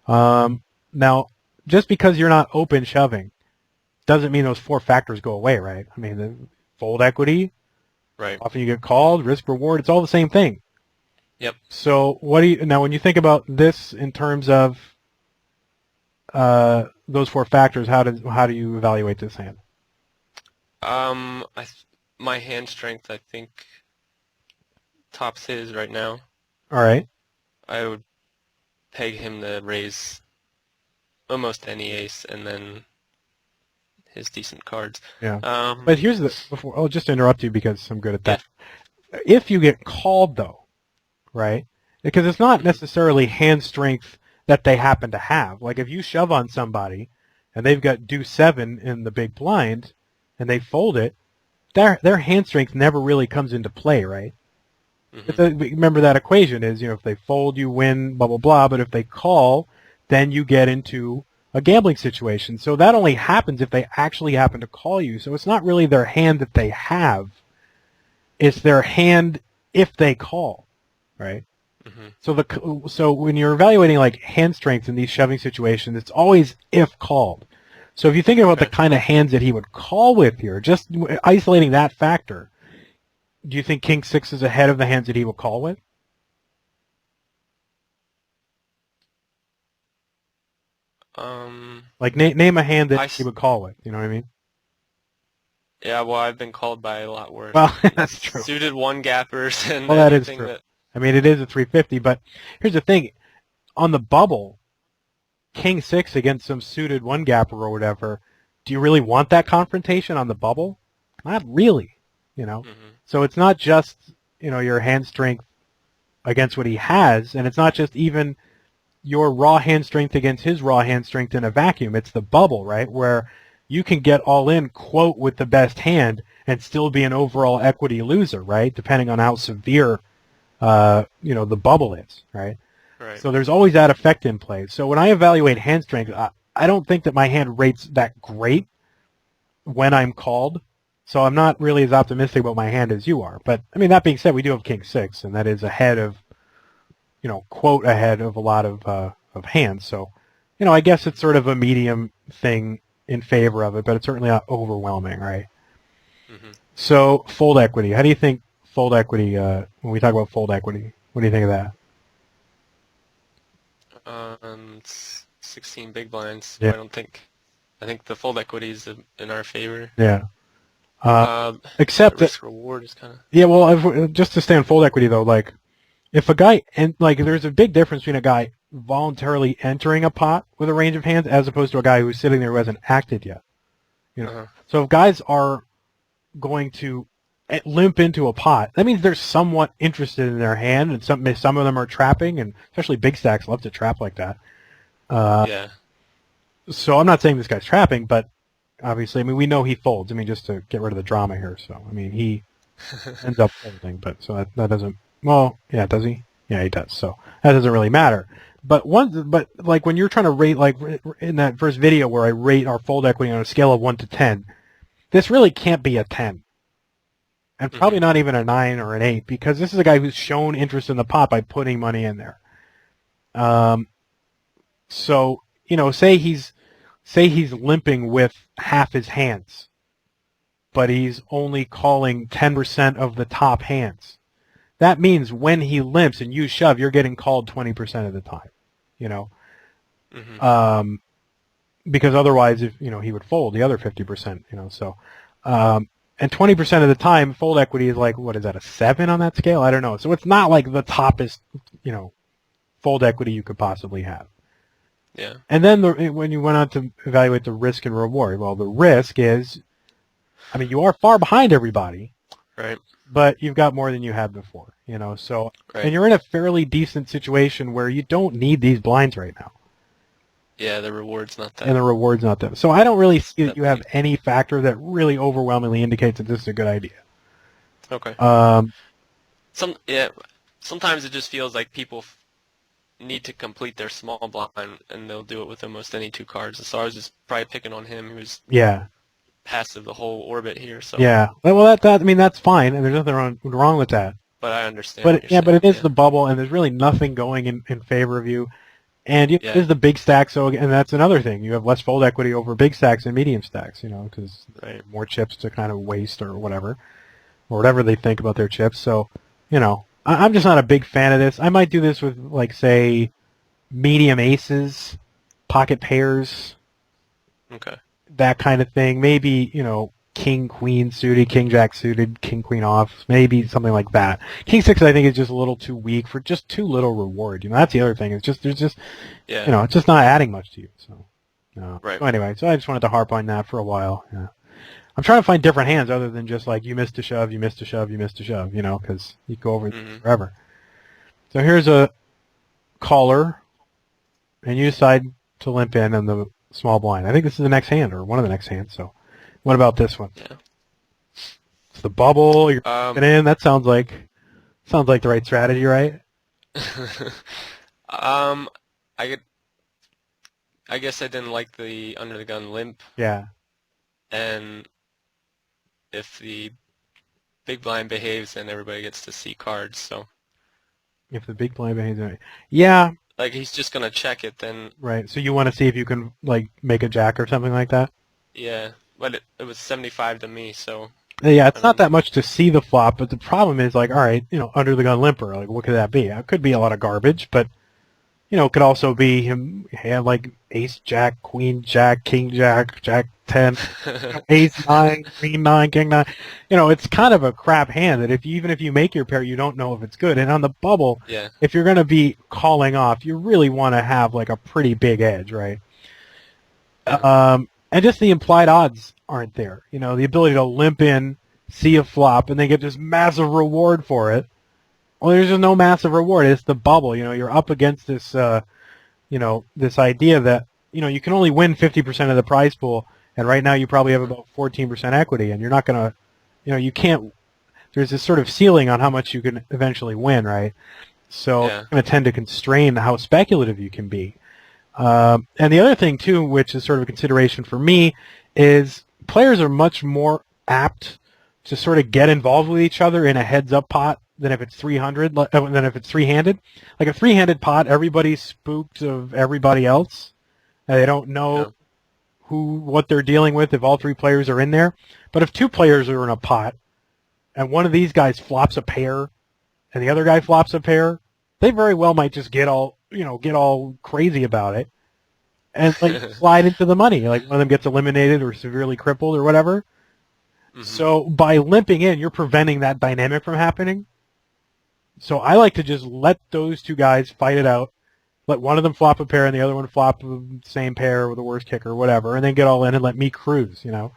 Now, just because you're not open shoving doesn't mean those four factors go away, right? I mean, the fold equity, Right. often you get called, risk reward, it's all the same thing. Yep. So what do you now when you think about this in terms of those four factors, how do you evaluate this hand? My hand strength, I think, tops his right now. All right. I would peg him to raise almost any ace, and then his decent cards. Yeah. But here's I'll just interrupt you because I'm good at that. Yeah. If you get called though, right? Because it's not necessarily hand strength that they happen to have. Like if you shove on somebody and they've got deuce 7 in the big blind and they fold it, their hand strength never really comes into play, right? Remember that equation is, if they fold, you win, blah, blah, blah. But if they call, then you get into a gambling situation. So that only happens if they actually happen to call you. So it's not really their hand that they have. It's their hand if they call, right? So when you're evaluating like hand strength in these shoving situations, it's always if called. So if you think about the kind of hands that he would call with here, just isolating that factor, do you think King 6 is ahead of the hands that he will call with? Like name a hand that he would call with. You know what I mean? Yeah. Well, I've been called by a lot worse. Well, that's true. Suited one gappers and well, that is true. I mean, it is a 350, but here's the thing: on the bubble, King 6 against some suited one gapper or whatever. Do you really want that confrontation on the bubble? Not really. So it's not just your hand strength against what he has, and it's not just even your raw hand strength against his raw hand strength in a vacuum. It's the bubble, right, where you can get all in, quote, with the best hand and still be an overall equity loser, right, depending on how severe the bubble is, right? Right. So there's always that effect in play. So when I evaluate hand strength, I don't think that my hand rates that great when I'm called. So I'm not really as optimistic about my hand as you are. But, I mean, that being said, we do have King 6, and that is ahead of, quote, ahead of a lot of hands. So, I guess it's sort of a medium thing in favor of it, but it's certainly not overwhelming, right? So, fold equity. How do you think fold equity, when we talk about fold equity, what do you think of that? 16 big blinds. Yeah. I think the fold equity is in our favor. Yeah. Except the risk reward is kind of. Yeah, well, just to stay on fold equity though, like if a guy there's a big difference between a guy voluntarily entering a pot with a range of hands as opposed to a guy who's sitting there who hasn't acted yet. So if guys are going to limp into a pot, that means they're somewhat interested in their hand, and some of them are trapping, and especially big stacks love to trap like that. Yeah. So I'm not saying this guy's trapping, but obviously, I mean, we know he folds. I mean, just to get rid of the drama here. So, I mean, he ends up folding, but so that doesn't. Well, yeah, does he? Yeah, he does. So that doesn't really matter. But like when you're trying to rate, like in that first video where I rate our fold equity on a scale of 1 to 10, this really can't be a 10, and probably not even a 9 or an 8, because this is a guy who's shown interest in the pot by putting money in there. So say he's limping with half his hands, but he's only calling 10% of the top hands. That means when he limps and you shove, you're getting called 20% of the time, because otherwise, if he would fold the other 50%, so, and 20% of the time, fold equity is like, what is that, a 7 on that scale? I don't know. So it's not like the toppest, fold equity you could possibly have. Yeah. And then when you went on to evaluate the risk and reward, well, the risk is, I mean, you are far behind everybody, right? But you've got more than you had before, So, right. And you're in a fairly decent situation where you don't need these blinds right now. Yeah, the reward's not that. And the reward's not that. So I don't really see that you have any factor that really overwhelmingly indicates that this is a good idea. Okay. Sometimes it just feels like people need to complete their small blind, and they'll do it with almost any 2 cards. So I was just probably picking on him, who's passive the whole orbit here. So yeah, well, I mean, that's fine, and there's nothing wrong with that. But I understand. But but it is the bubble, and there's really nothing going in favor of you. And Yeah. there's the big stack, so and that's another thing. You have less fold equity over big stacks and medium stacks, because Right. more chips to kind of waste or whatever they think about their chips. So, I'm just not a big fan of this. I might do this with, like, say, medium aces, pocket pairs, Okay. that kind of thing. Maybe, king, queen suited, king, jack suited, king, queen off, maybe something like that. King six, I think, is just a little too weak for just too little reward. That's the other thing. It's just, there's just, Yeah. it's just not adding much to you. So, Right. So anyway, so I just wanted to harp on that for a while. Yeah. I'm trying to find different hands other than just like you missed a shove, you missed a shove, you missed a shove, because you go over Mhm. forever. So here's a caller, and you decide to limp in on the small blind. I think this is the next hand or one of the next hands. So what about this one? Yeah. It's the bubble. You're in. That sounds like the right strategy, right? I guess I didn't like the under the gun limp, Yeah. and if the big blind behaves, then everybody gets to see cards. So If the big blind behaves right. Yeah. like he's just gonna check it, then Right. So you want to see if you can like make a jack or something like that? yeah. But it was 75 to me, so Yeah, it's not that much to see the flop, but the problem is like, all right, under the gun limper, like what could that be? It could be a lot of garbage, but it could also be him had like ace jack, queen jack, king jack, jack 10, ace 9, queen 9, king 9. It's kind of a crap hand that even if you make your pair, you don't know if it's good. And on the bubble, yeah. if you're going to be calling off, you really want to have like a pretty big edge, right? And just the implied odds aren't there. The ability to limp in, see a flop, and then get this massive reward for it. Well, there's just no massive reward. It's the bubble. You're up against this, this idea that, you can only win 50% of the prize pool, and right now you probably have about 14% equity, and you're not going to, you can't, there's this sort of ceiling on how much you can eventually win, right? So it's going to tend to constrain how speculative you can be. And the other thing, too, which is sort of a consideration for me, is players are much more apt to sort of get involved with each other in a heads-up pot than if it's 300, than if it's three-handed. Like a three-handed pot, everybody's spooked of everybody else. And they don't know what they're dealing with if all three players are in there. But if two players are in a pot, and one of these guys flops a pair, and the other guy flops a pair, they very well might just get all crazy about it, and like slide into the money. Like one of them gets eliminated or severely crippled or whatever. Mm-hmm. So by limping in, you're preventing that dynamic from happening. So I like to just let those two guys fight it out. Let one of them flop a pair and the other one flop the same pair with the worst kicker or whatever, and then get all in and let me cruise, Yeah.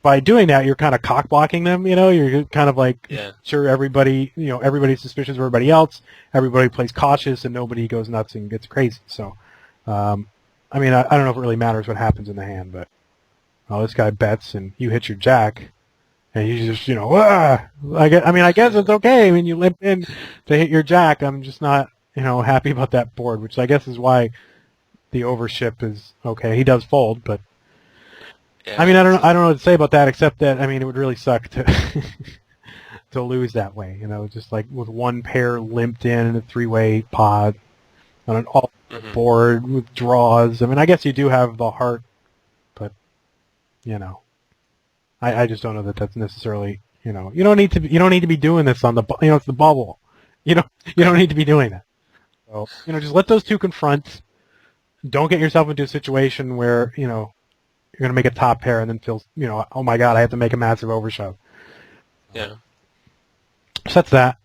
By doing that, you're kind of cock blocking them, You're kind of like, sure, everybody, everybody's suspicious of everybody else. Everybody plays cautious and nobody goes nuts and gets crazy. So, I don't know if it really matters what happens in the hand, but this guy bets and you hit your jack. And you just, I guess it's okay. You limp in to hit your jack. I'm just not, happy about that board, which I guess is why the overship is okay. He does fold, but I don't know what to say about that except that, it would really suck to to lose that way, just like with one pair limped in a three-way pod on an all board with draws. I guess you do have the heart, but, I just don't know that that's necessarily, you don't need to be doing this on the, it's the bubble. You don't need to be doing that. So, just let those two confront. Don't get yourself into a situation where, you're going to make a top pair and then feel, oh my God, I have to make a massive overshove. Yeah. So that's that.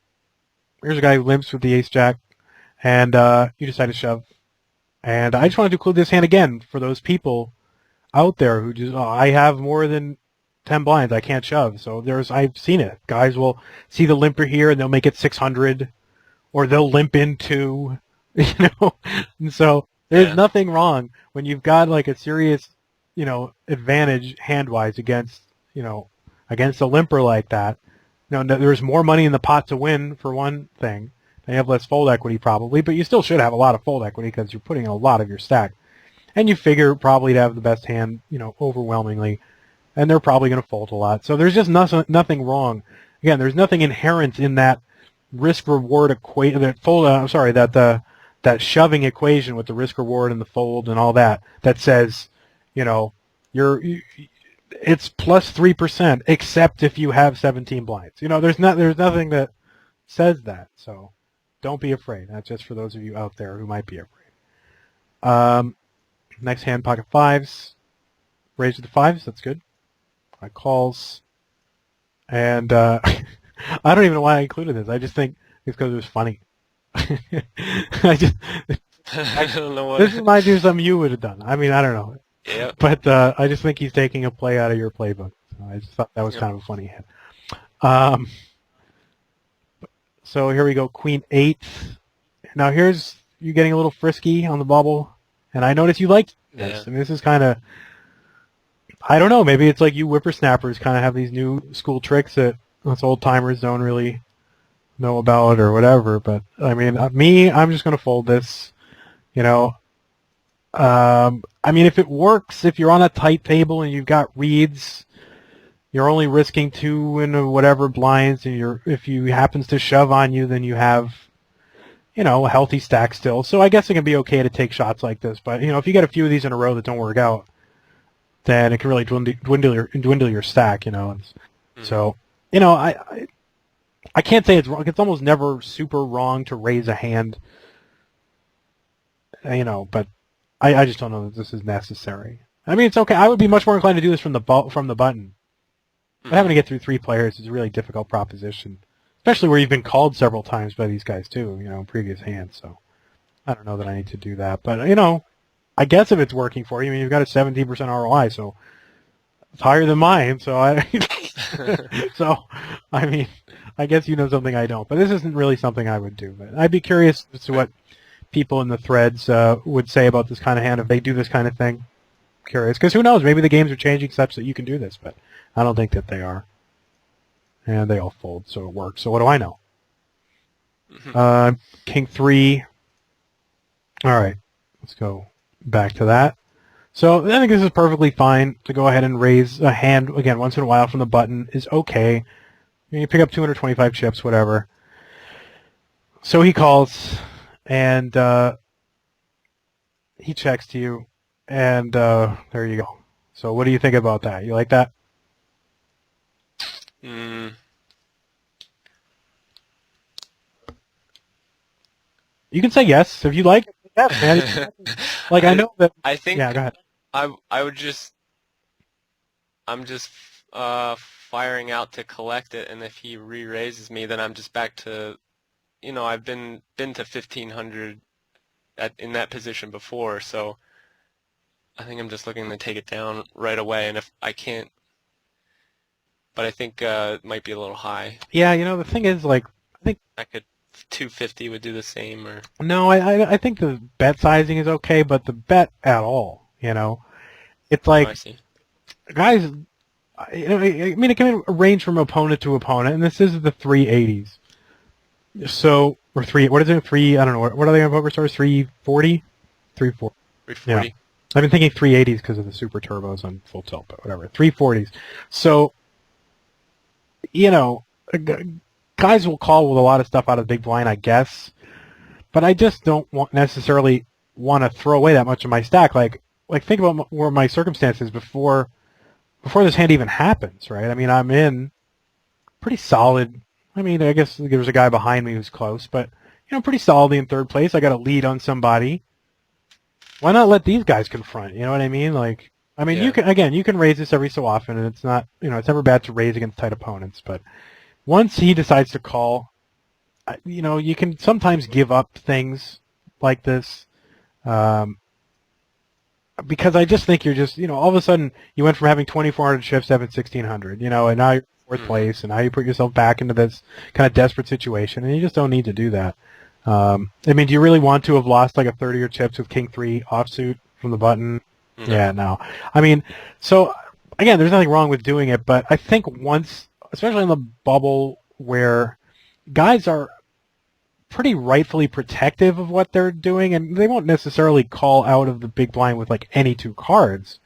Here's a guy who limps with the ace-jack, and you decide to shove. And I just wanted to include this hand again for those people out there who just, I have more than 10 blinds, I can't shove. So I've seen it. Guys will see the limper here and they'll make it 600, or they'll limp into, And so there's nothing wrong when you've got like a serious, advantage hand-wise against a limper like that. There's more money in the pot to win for one thing. You have less fold equity probably, but you still should have a lot of fold equity because you're putting in a lot of your stack. And you figure probably to have the best hand, overwhelmingly. And they're probably going to fold a lot. So there's just nothing wrong. Again, there's nothing inherent in that risk-reward equation, that that shoving equation with the risk reward and the fold and all that says, it's plus 3% except if you have 17 blinds. There's nothing that says that. So don't be afraid. That's just for those of you out there who might be afraid. Next hand, pocket fives. Raise to the fives. That's good. I calls. And I don't even know why I included this. I just think it's because it was funny. I don't know what. This reminds me of something you would have done. I mean, I don't know. Yeah. But I just think he's taking a play out of your playbook. So I just thought that was kind of a funny hand. So here we go, Queen 8. Now here's you getting a little frisky on the bubble, and I noticed you liked this. Yeah. I mean, this is kind of, I don't know, maybe it's like you whippersnappers kind of have these new school tricks that us old timers don't really know about or whatever. But I mean, I'm just going to fold this. I mean, if it works, if you're on a tight table and you've got reads, you're only risking 2 in whatever blinds, and if he happens to shove on you, then you have, a healthy stack still. So I guess it can be okay to take shots like this. But if you get a few of these in a row that don't work out, then it can really dwindle your stack. So I can't say it's wrong. It's almost never super wrong to raise a hand. But I just don't know that this is necessary. I mean, it's okay. I would be much more inclined to do this from the button. But having to get through 3 players is a really difficult proposition, especially where you've been called several times by these guys too, in previous hands. So I don't know that I need to do that. But, I guess if it's working for you, I mean, you've got a 17% ROI, so it's higher than mine. So I mean, I guess you know something I don't. But this isn't really something I would do. But I'd be curious as to what people in the threads would say about this kind of hand if they do this kind of thing. Curious, because who knows? Maybe the games are changing such that you can do this, but I don't think that they are. And they all fold, so it works. So what do I know? King 3. All right, let's go back to that. So I think this is perfectly fine to go ahead and raise a hand again once in a while from the button is okay. You pick up 225 chips, whatever. So he calls. And he checks to you, and there you go. So what do you think about that? You like that? You can say yes if you like. Yes, man. Like I know that. I think. Yeah, go ahead. I would just. I'm just firing out to collect it, and if he re-raises me, then I'm just back to. I've been to 1500 in that position before, so I think I'm just looking to take it down right away. And if I can't, but I think it might be a little high. Yeah, the thing is, like, I think I could 250 would do the same, or no, I think the bet sizing is okay, but the bet at all, it's like I see. Guys. I mean, it can range from opponent to opponent, and this is the 380s. So, or 3, what is it? 3, I don't know, what are they on poker stars? 340? 340. 340. Yeah. I've been thinking 380s because of the super turbos on full tilt, but whatever. 340s. So, guys will call with a lot of stuff out of the big blind, I guess, but I just don't necessarily want to throw away that much of my stack. Like think about where my circumstances before this hand even happens, right? I mean, I'm in pretty solid. I mean, I guess there's a guy behind me who's close, but, pretty solidly in third place. I got a lead on somebody. Why not let these guys confront? You know what I mean? Like, I mean, Yeah. you can raise this every so often, and it's not, it's never bad to raise against tight opponents. But once he decides to call, you can sometimes give up things like this. Because I just think you're just, all of a sudden you went from having 2,400 chips to having 1,600, and now you're fourth place, and now you put yourself back into this kind of desperate situation, and you just don't need to do that. I mean, do you really want to have lost like a third of your chips with King 3 offsuit from the button? No. Yeah, no. I mean, so again, there's nothing wrong with doing it, but I think once, especially in the bubble where guys are pretty rightfully protective of what they're doing, and they won't necessarily call out of the big blind with like any 2 cards.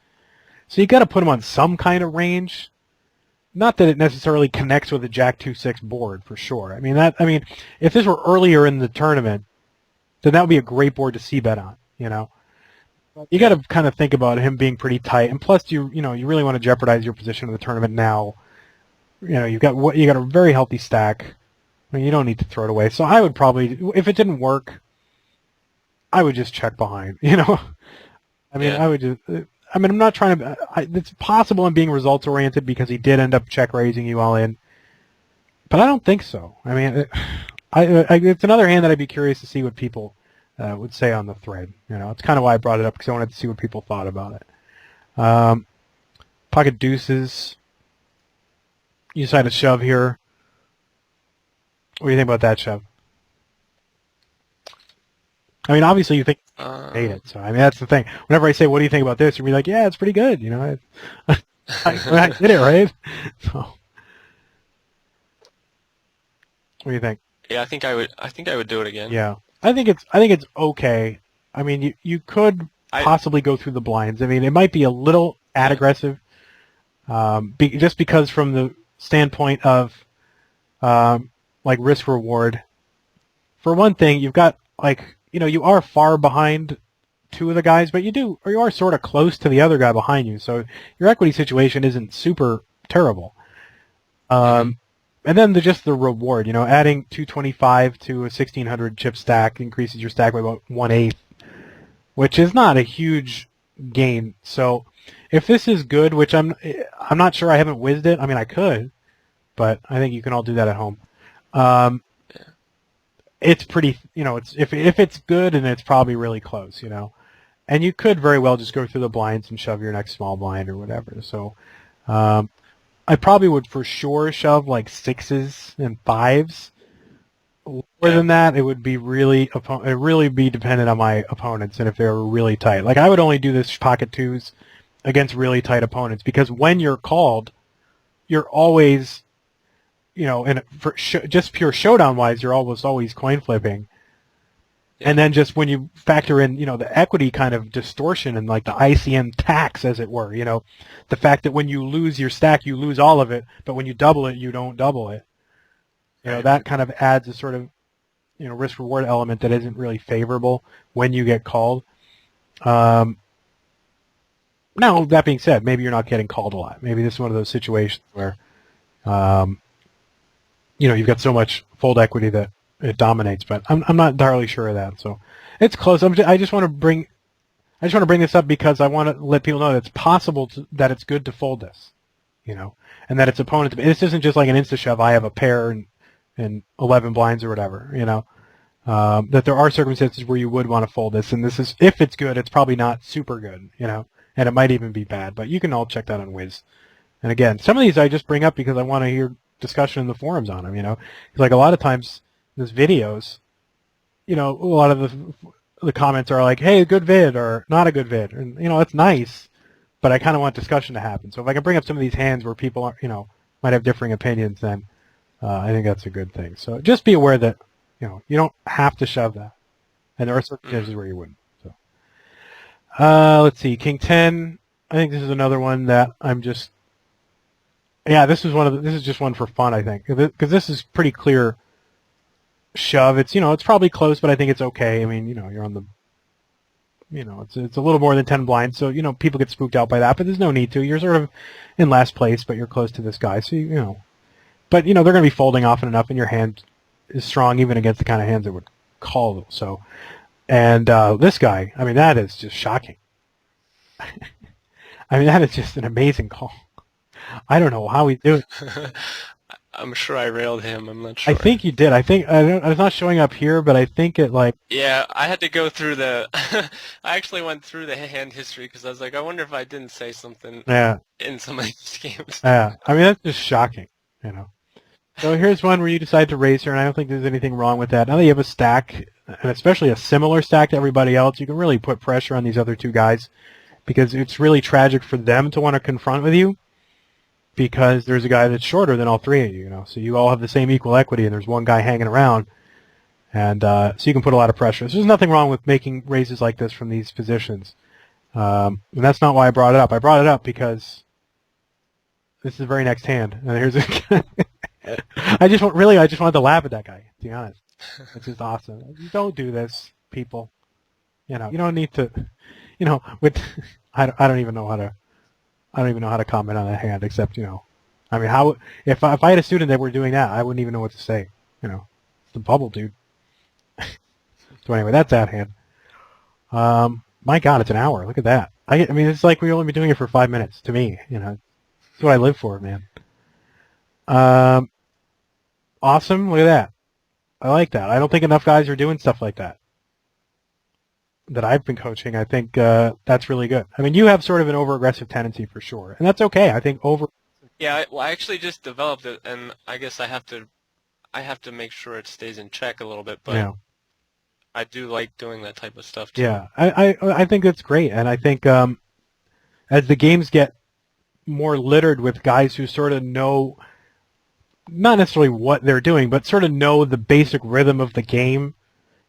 So you got to put them on some kind of range. Not that it necessarily connects with a Jack 2-6 board for sure. I mean, if this were earlier in the tournament, then that would be a great board to c-bet on, you know. You got to kind of think about him being pretty tight, and plus you really want to jeopardize your position in the tournament now. You know, you got a very healthy stack. I mean, you don't need to throw it away. So I would probably, if it didn't work, I would just check behind. You know, I mean, I would just. I mean, I'm not trying to. It's possible I'm being results oriented because he did end up check raising you all in, but I don't think so. I mean, it's another hand that I'd be curious to see what people would say on the thread. You know, it's kind of why I brought it up, because I wanted to see what people thought about it. Pocket deuces. You decide to shove here. What do you think about that shove? I mean, obviously you think hate it. So I mean, that's the thing. Whenever I say, "What do you think about this?" you'll be like, "Yeah, it's pretty good." You know, I did it right. So, what do you think? Yeah, I think I would do it again. Yeah, I think it's okay. I mean, you could possibly go through the blinds. I mean, it might be a little ad aggressive, just because from the standpoint of like risk reward. For one thing, you've got you are far behind two of the guys, but you are sort of close to the other guy behind you, so your equity situation isn't super terrible. And then just the reward, adding 225 to a 1600 chip stack increases your stack by about 1/8, which is not a huge gain. So if this is good, which I'm not sure, I haven't whizzed it. I mean, I could, but I think you can all do that at home. It's pretty, if it's good, and it's probably really close, and you could very well just go through the blinds and shove your next small blind or whatever. So I probably would for sure shove like 6s and 5s. More than that, it would be really be dependent on my opponents and if they were really tight. Like I would only do this pocket 2s against really tight opponents, because when you're called, you're always, and just pure showdown wise, you're always coin flipping. Yeah. And then just when you factor in, the equity kind of distortion and like the ICM tax, as it were, the fact that when you lose your stack, you lose all of it, but when you double it, you don't double it. That kind of adds a sort of, risk reward element that isn't really favorable when you get called. Now, that being said, maybe you're not getting called a lot. Maybe this is one of those situations where, you've got so much fold equity that it dominates, but I'm not entirely sure of that. So it's close. I just want to bring this up because I want to let people know that it's possible that it's good to fold this, and that its opponent. This isn't just like an insta shove. I have a pair and 11 blinds or whatever, that there are circumstances where you would want to fold this, and this is, if it's good, it's probably not super good, and it might even be bad, but you can all check that on Wiz. And again, some of these I just bring up because I want to hear discussion in the forums on them, like a lot of times these videos, a lot of the comments are like, hey, good vid or not a good vid, and it's nice, but I kind of want discussion to happen. So if I can bring up some of these hands where people are, might have differing opinions, then I think that's a good thing. So just be aware that you don't have to shove that, and there are circumstances where you wouldn't. So let's see, King 10. I think this is another one that I'm just. Yeah, this is just one for fun, I think, because this is pretty clear shove. It's it's probably close, but I think it's okay. I mean, you're on the, it's a little more than 10 blinds, so people get spooked out by that, but there's no need to. You're sort of in last place, but you're close to this guy, so but they're going to be folding often enough, and your hand is strong even against the kind of hands that would call. So, and this guy, I mean, that is just shocking. I mean, that is just an amazing call. I don't know how we do it. I'm sure I railed him. I'm not sure. I think you did. I think it's not showing up here, but I think it like. Yeah, I had to go through the. I actually went through the hand history because I was like, I wonder if I didn't say something. Yeah. In some of these games. Yeah, I mean that's just shocking. So here's one where you decide to raise her, and I don't think there's anything wrong with that. Now that you have a stack, and especially a similar stack to everybody else, you can really put pressure on these other two guys, because it's really tragic for them to want to confront with you, because there's a guy that's shorter than all three of you, so you all have the same equal equity, and there's one guy hanging around, and so you can put a lot of pressure. So there's nothing wrong with making raises like this from these positions, and that's not why I brought it up. I brought it up because this is the very next hand, and here's a I just wanted to laugh at that guy, to be honest. It's just awesome. You don't do this. people. You don't need to, with I don't even know how to comment on that hand except I mean how if I had a student that were doing that I wouldn't even know what to say. It's the bubble, dude. So anyway, that's that hand. My God, it's an hour. Look at that. I mean, it's like we only been doing it for 5 minutes. To me, it's what I live for, man. Awesome. Look at that. I like that. I don't think enough guys are doing stuff like that I've been coaching. I think that's really good. I mean, you have sort of an over-aggressive tendency for sure, and that's okay. I think Yeah, I actually just developed it, and I guess I have to make sure it stays in check a little bit, but Yeah. I do like doing that type of stuff too. Yeah, I think that's great, and I think as the games get more littered with guys who sort of know, not necessarily what they're doing, but sort of know the basic rhythm of the game,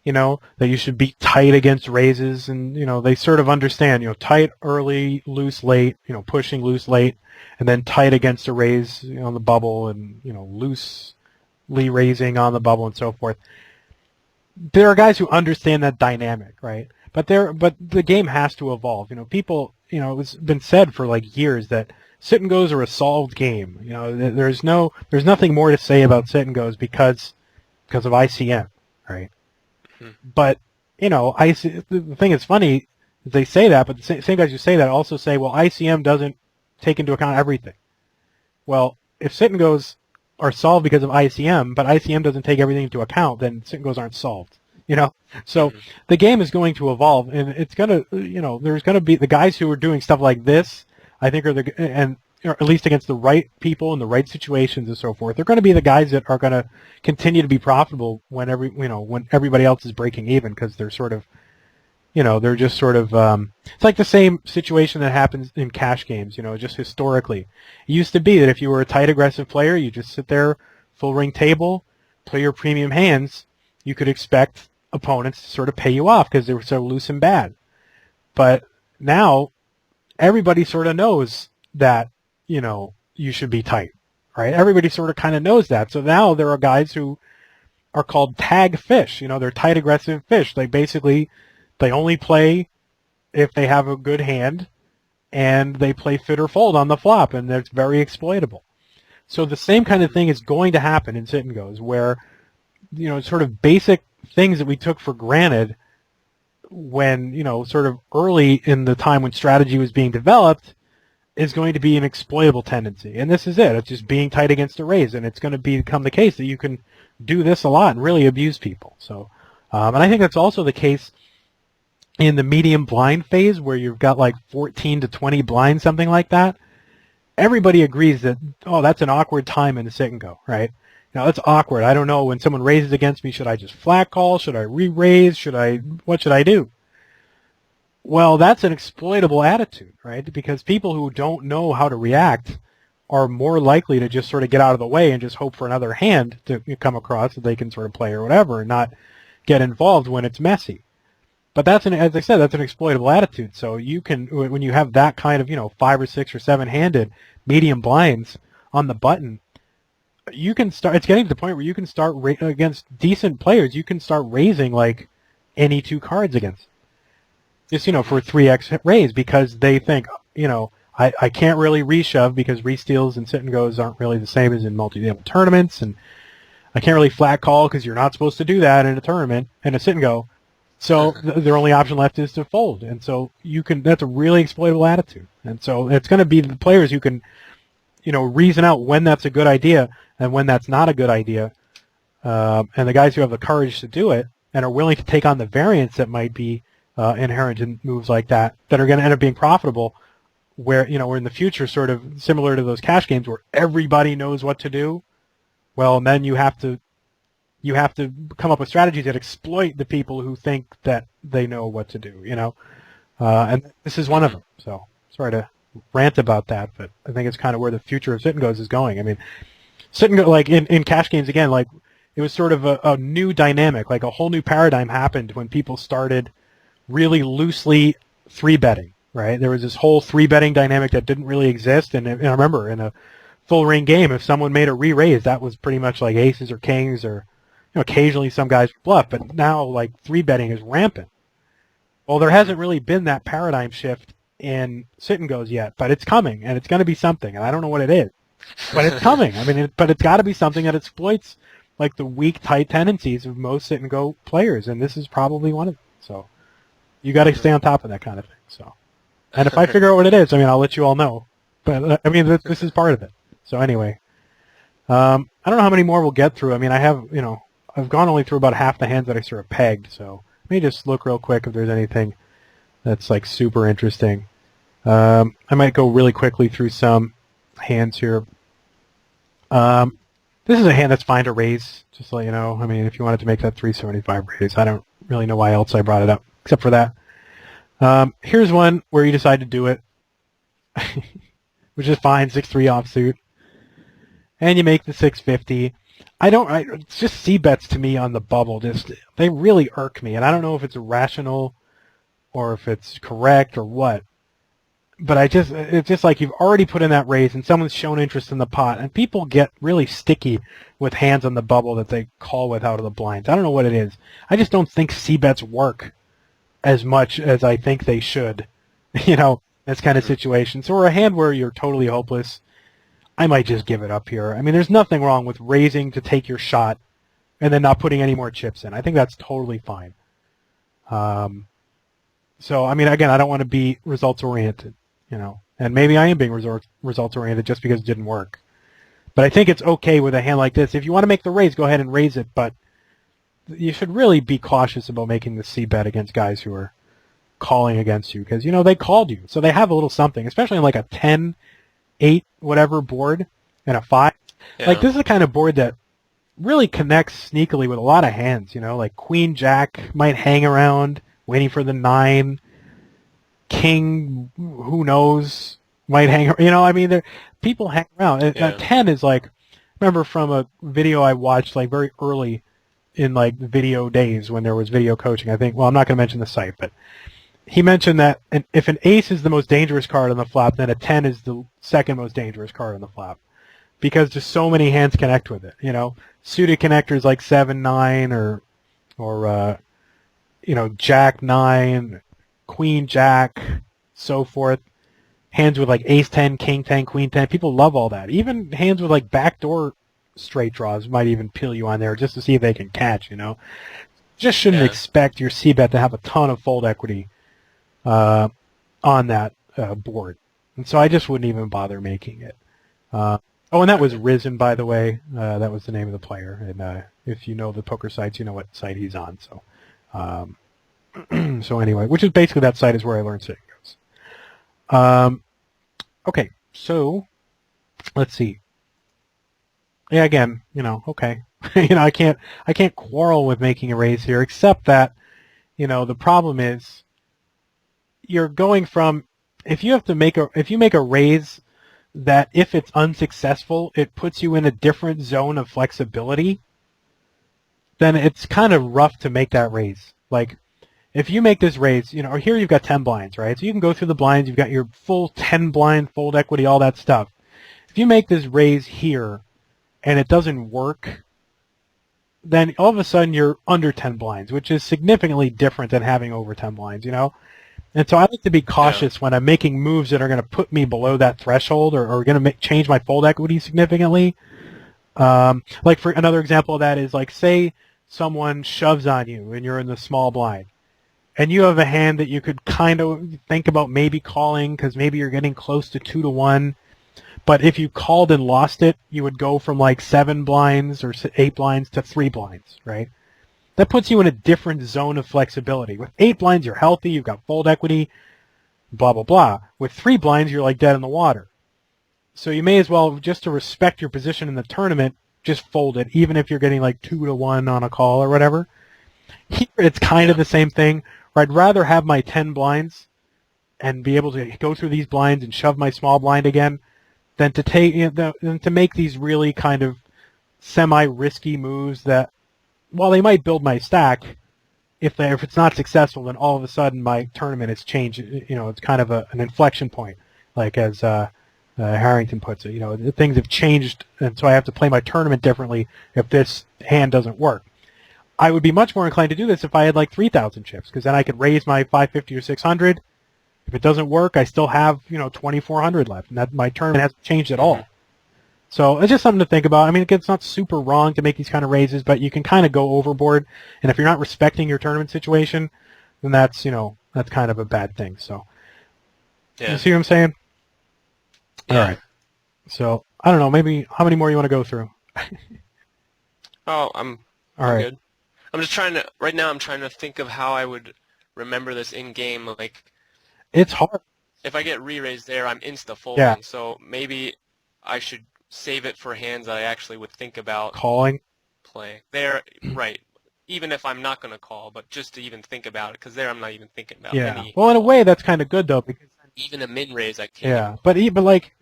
that you should be tight against raises, and they sort of understand, tight early, loose late, pushing loose late, and then tight against a raise on the bubble, and loosely raising on the bubble, and so forth. There are guys who understand that dynamic, right? But the game has to evolve. People, it's been said for like years that sit and goes are a solved game. There's nothing more to say about sit and goes because of ICM, right? Hmm. But the thing is funny, they say that, but the same guys who say that also say, well, ICM doesn't take into account everything. Well, if sit and goes are solved because of ICM, but ICM doesn't take everything into account, then sit and goes aren't solved. So the game is going to evolve, and it's gonna, there's gonna be the guys who are doing stuff like this. I think or at least against the right people in the right situations and so forth. They're going to be the guys that are going to continue to be profitable when everybody else is breaking even, because they're sort of, they're just sort of. It's like the same situation that happens in cash games. Just historically, it used to be that if you were a tight aggressive player, you just sit there, full ring table, play your premium hands. You could expect opponents to sort of pay you off because they were so loose and bad. But now everybody sort of knows that, you should be tight, right? Everybody sort of kind of knows that. So now there are guys who are called tag fish. They're tight aggressive fish. They only play if they have a good hand, and they play fit or fold on the flop, and that's very exploitable. So the same kind of thing is going to happen in sit and goes, where sort of basic things that we took for granted when, sort of early in the time when strategy was being developed is going to be an exploitable tendency. And this is it. It's just being tight against a raise, and it's going to become the case that you can do this a lot and really abuse people. So, and I think that's also the case in the medium blind phase, where you've got like 14 to 20 blinds, something like that. Everybody agrees that, that's an awkward time in the sit and go, right? That's awkward. I don't know, when someone raises against me, should I just flat call? Should I re-raise? What should I do? Well, that's an exploitable attitude, right? Because people who don't know how to react are more likely to just sort of get out of the way and just hope for another hand to come across that they can sort of play or whatever, and not get involved when it's messy. But as I said, that's an exploitable attitude. So you can, when you have that kind of, 5 or 6 or 7-handed medium blinds on the button, you can start. It's getting to the point where you can start against decent players. You can start raising like any 2 cards against, just for 3x raise, because they think I can't really reshove because re-steals and sit and goes aren't really the same as in multi-table tournaments, and I can't really flat call because you're not supposed to do that in a tournament and a sit and go. So their only option left is to fold, and so that's a really exploitable attitude. And so it's going to be the players who can, reason out when that's a good idea and when that's not a good idea, and the guys who have the courage to do it and are willing to take on the variance that might be inherent in moves like that are going to end up being profitable, where we're in the future sort of similar to those cash games where everybody knows what to do. Well, and then you have to come up with strategies that exploit the people who think that they know what to do, and this is one of them. So sorry to rant about that, but I think it's kind of where the future of sit and goes is going. I mean, sit and go, like in cash games again, like it was sort of a new dynamic, like a whole new paradigm happened when people started really loosely 3-betting, right? There was this whole 3-betting dynamic that didn't really exist, and I remember in a full ring game, if someone made a re-raise, that was pretty much like aces or kings or occasionally some guys bluff, but now like 3-betting is rampant. Well, there hasn't really been that paradigm shift in sit and goes yet, but it's coming, and it's going to be something, and I don't know what it is, but it's coming. I mean, but it's got to be something that exploits like the weak, tight tendencies of most sit and go players, and this is probably one of them. So you got to stay on top of that kind of thing. So, and if I figure out what it is, I mean, I'll let you all know. But I mean, this is part of it. So anyway, I don't know how many more we'll get through. I mean, I've gone only through about half the hands that I sort of pegged. So let me just look real quick if there's anything that's like super interesting. I might go really quickly through some hands here. This is a hand that's fine to raise, just to let you know. I mean, if you wanted to make that 375 raise, I don't really know why else I brought it up, except for that. Here's one where you decide to do it, which is fine, 6-3 offsuit. And you make the 650. It's just C-bets to me on the bubble. They really irk me, and I don't know if it's irrational or if it's correct or what. But it's just like you've already put in that raise and someone's shown interest in the pot, and people get really sticky with hands on the bubble that they call with out of the blinds. I don't know what it is. I just don't think C-bets work as much as I think they should, this kind of situation. So we're a hand where you're totally hopeless. I might just give it up here. I mean, there's nothing wrong with raising to take your shot and then not putting any more chips in. I think that's totally fine. So, I mean, again, I don't want to be results-oriented. And maybe I am being results-oriented just because it didn't work. But I think it's okay with a hand like this. If you want to make the raise, go ahead and raise it, but you should really be cautious about making the C-bet against guys who are calling against you because, they called you. So they have a little something, especially in like a 10, 8, whatever board and a 5. Yeah. Like this is the kind of board that really connects sneakily with a lot of hands, like Queen Jack might hang around waiting for the 9. King, who knows, might hang around. I mean, people hang around. Yeah. 10 is like, remember from a video I watched like very early in like video days when there was video coaching, I think, well, I'm not going to mention the site, but he mentioned that if an ace is the most dangerous card on the flop, then a 10 is the second most dangerous card on the flop because just so many hands connect with it, Suited connectors like 7, 9 or Jack 9, Queen Jack, so forth. Hands with like Ace 10, King 10, Queen 10. People love all that. Even hands with like backdoor straight draws might even peel you on there just to see if they can catch, Just shouldn't expect your C-bet to have a ton of fold equity on that board. And so I just wouldn't even bother making it. And that was Risen, by the way. That was the name of the player. And if you know the poker sites, you know what site he's on. So so anyway, which is basically that site is where I learned sitting goes. Okay, so let's see. Yeah, again, okay. I can't quarrel with making a raise here, except that, the problem is you're going from if you make a raise that if it's unsuccessful, it puts you in a different zone of flexibility, then it's kind of rough to make that raise. Like, if you make this raise, here you've got 10 blinds, right? So you can go through the blinds, you've got your full 10 blind, fold equity, all that stuff. If you make this raise here and it doesn't work, then all of a sudden you're under 10 blinds, which is significantly different than having over 10 blinds, And so I like to be cautious when I'm making moves that are going to put me below that threshold or going to change my fold equity significantly. Like for another example of that is like, say someone shoves on you and you're in the small blind. And you have a hand that you could kind of think about maybe calling because maybe you're getting close to 2-1. But if you called and lost it, you would go from like 7 blinds or 8 blinds to 3 blinds, right? That puts you in a different zone of flexibility. With 8 blinds, you're healthy, you've got fold equity, blah, blah, blah. With 3 blinds, you're like dead in the water. So you may as well, just to respect your position in the tournament, just fold it, even if you're getting like 2-1 on a call or whatever. Here, it's kind of the same thing. I'd rather have my 10 blinds and be able to go through these blinds and shove my small blind again than to make these really kind of semi-risky moves that, while they might build my stack, if it's not successful, then all of a sudden my tournament has changed. It's kind of an inflection point, like as Harrington puts it. Things have changed, and so I have to play my tournament differently if this hand doesn't work. I would be much more inclined to do this if I had like 3,000 chips, because then I could raise my 550 or 600. If it doesn't work, I still have 2,400 left, and that my tournament hasn't changed at all. So it's just something to think about. I mean, it's not super wrong to make these kind of raises, but you can kind of go overboard. And if you're not respecting your tournament situation, then that's kind of a bad thing. So you see what I'm saying? Yeah. All right. So I don't know. Maybe how many more you want to go through? I'm right. good. I'm just right now I'm trying to think of how I would remember this in game. Like, it's hard. If I get re-raised there, I'm insta-folding. Yeah. So maybe I should save it for hands that I actually would think about Calling. playing. There, right. Even if I'm not going to call, but just to even think about it, because there I'm not even thinking about any. Well, in a way, that's kind of good, though, because even a min-raise I can't. Yeah, but like,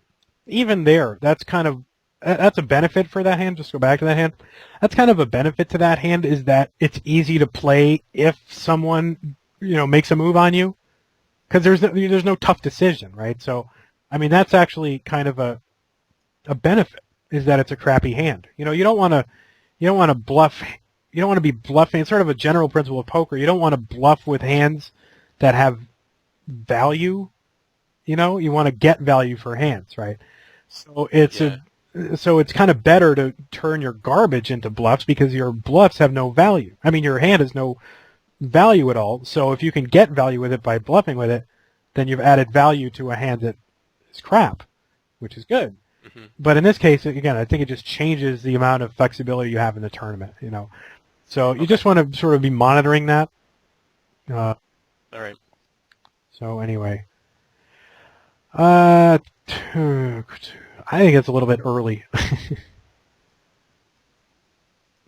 even there, that's a benefit for that hand. Just go back to that hand. That's kind of a benefit to that hand, is that it's easy to play if someone makes a move on you, because there's no tough decision, right? So, I mean, that's actually kind of a benefit, is that it's a crappy hand. You don't want to bluff. You don't want to be bluffing. It's sort of a general principle of poker. You don't want to bluff with hands that have value. You want to get value for hands, right? So it's kind of better to turn your garbage into bluffs, because your bluffs have no value. I mean, your hand has no value at all. So if you can get value with it by bluffing with it, then you've added value to a hand that is crap, which is good. Mm-hmm. But in this case, again, I think it just changes the amount of flexibility you have in the tournament. So you just want to sort of be monitoring that. All right. So anyway, I think it's a little bit early,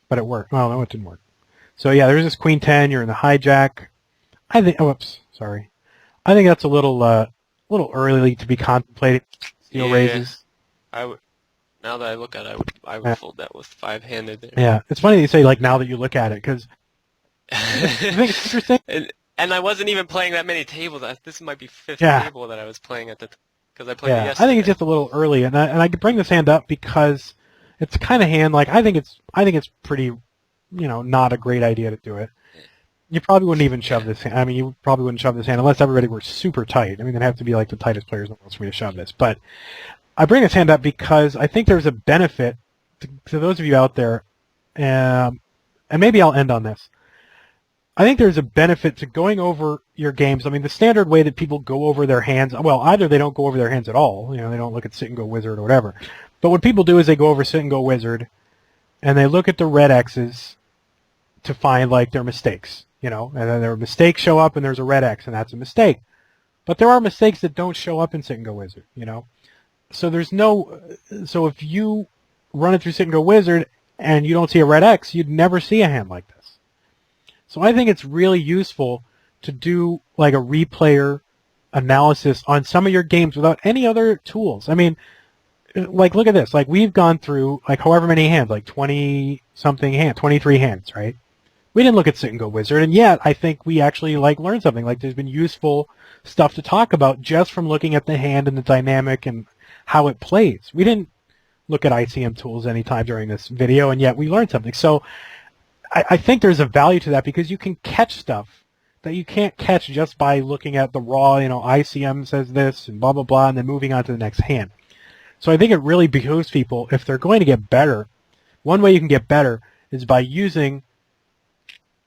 but it worked. Well, no, it didn't work. So yeah, there's this Queen 10. You're in the hijack. I think. Oh, whoops, sorry. I think that's a little early to be contemplating steel raises. Now that I look at it, I would fold that with 5-handed there. Yeah, it's funny that you say, like, now that you look at it, because I think it's interesting. And I wasn't even playing that many tables. This might be fifth table that I was playing at because I played it yesterday. I think it's just a little early, and I could bring this hand up because it's the kind of hand, like, I think it's pretty, not a great idea to do it. You probably wouldn't even shove this hand. I mean, you probably wouldn't shove this hand unless everybody were super tight. I mean, they'd have to be like the tightest players in the world for me to shove this. But I bring this hand up because I think there's a benefit to those of you out there, and maybe I'll end on this. I think there's a benefit to going over your games. I mean, the standard way that people go over their hands, well, either they don't go over their hands at all, they don't look at sit and go wizard or whatever. But what people do is they go over sit and go wizard, and they look at the red X's to find, like, their mistakes, and then their mistakes show up and there's a red X, and that's a mistake. But there are mistakes that don't show up in sit and go wizard, So so if you run it through sit and go wizard and you don't see a red X, you'd never see a hand like this. So I think it's really useful to do like a replayer analysis on some of your games without any other tools. I mean, like, look at this. Like, we've gone through like however many hands, like 20-something hands, 23 hands, right? We didn't look at sit and go wizard, and yet I think we actually learned something. Like, there's been useful stuff to talk about just from looking at the hand and the dynamic and how it plays. We didn't look at ICM tools anytime during this video, and yet we learned something. So I think there's a value to that, because you can catch stuff that you can't catch just by looking at the raw, ICM says this and blah, blah, blah, and then moving on to the next hand. So I think it really behooves people, if they're going to get better, one way you can get better is by using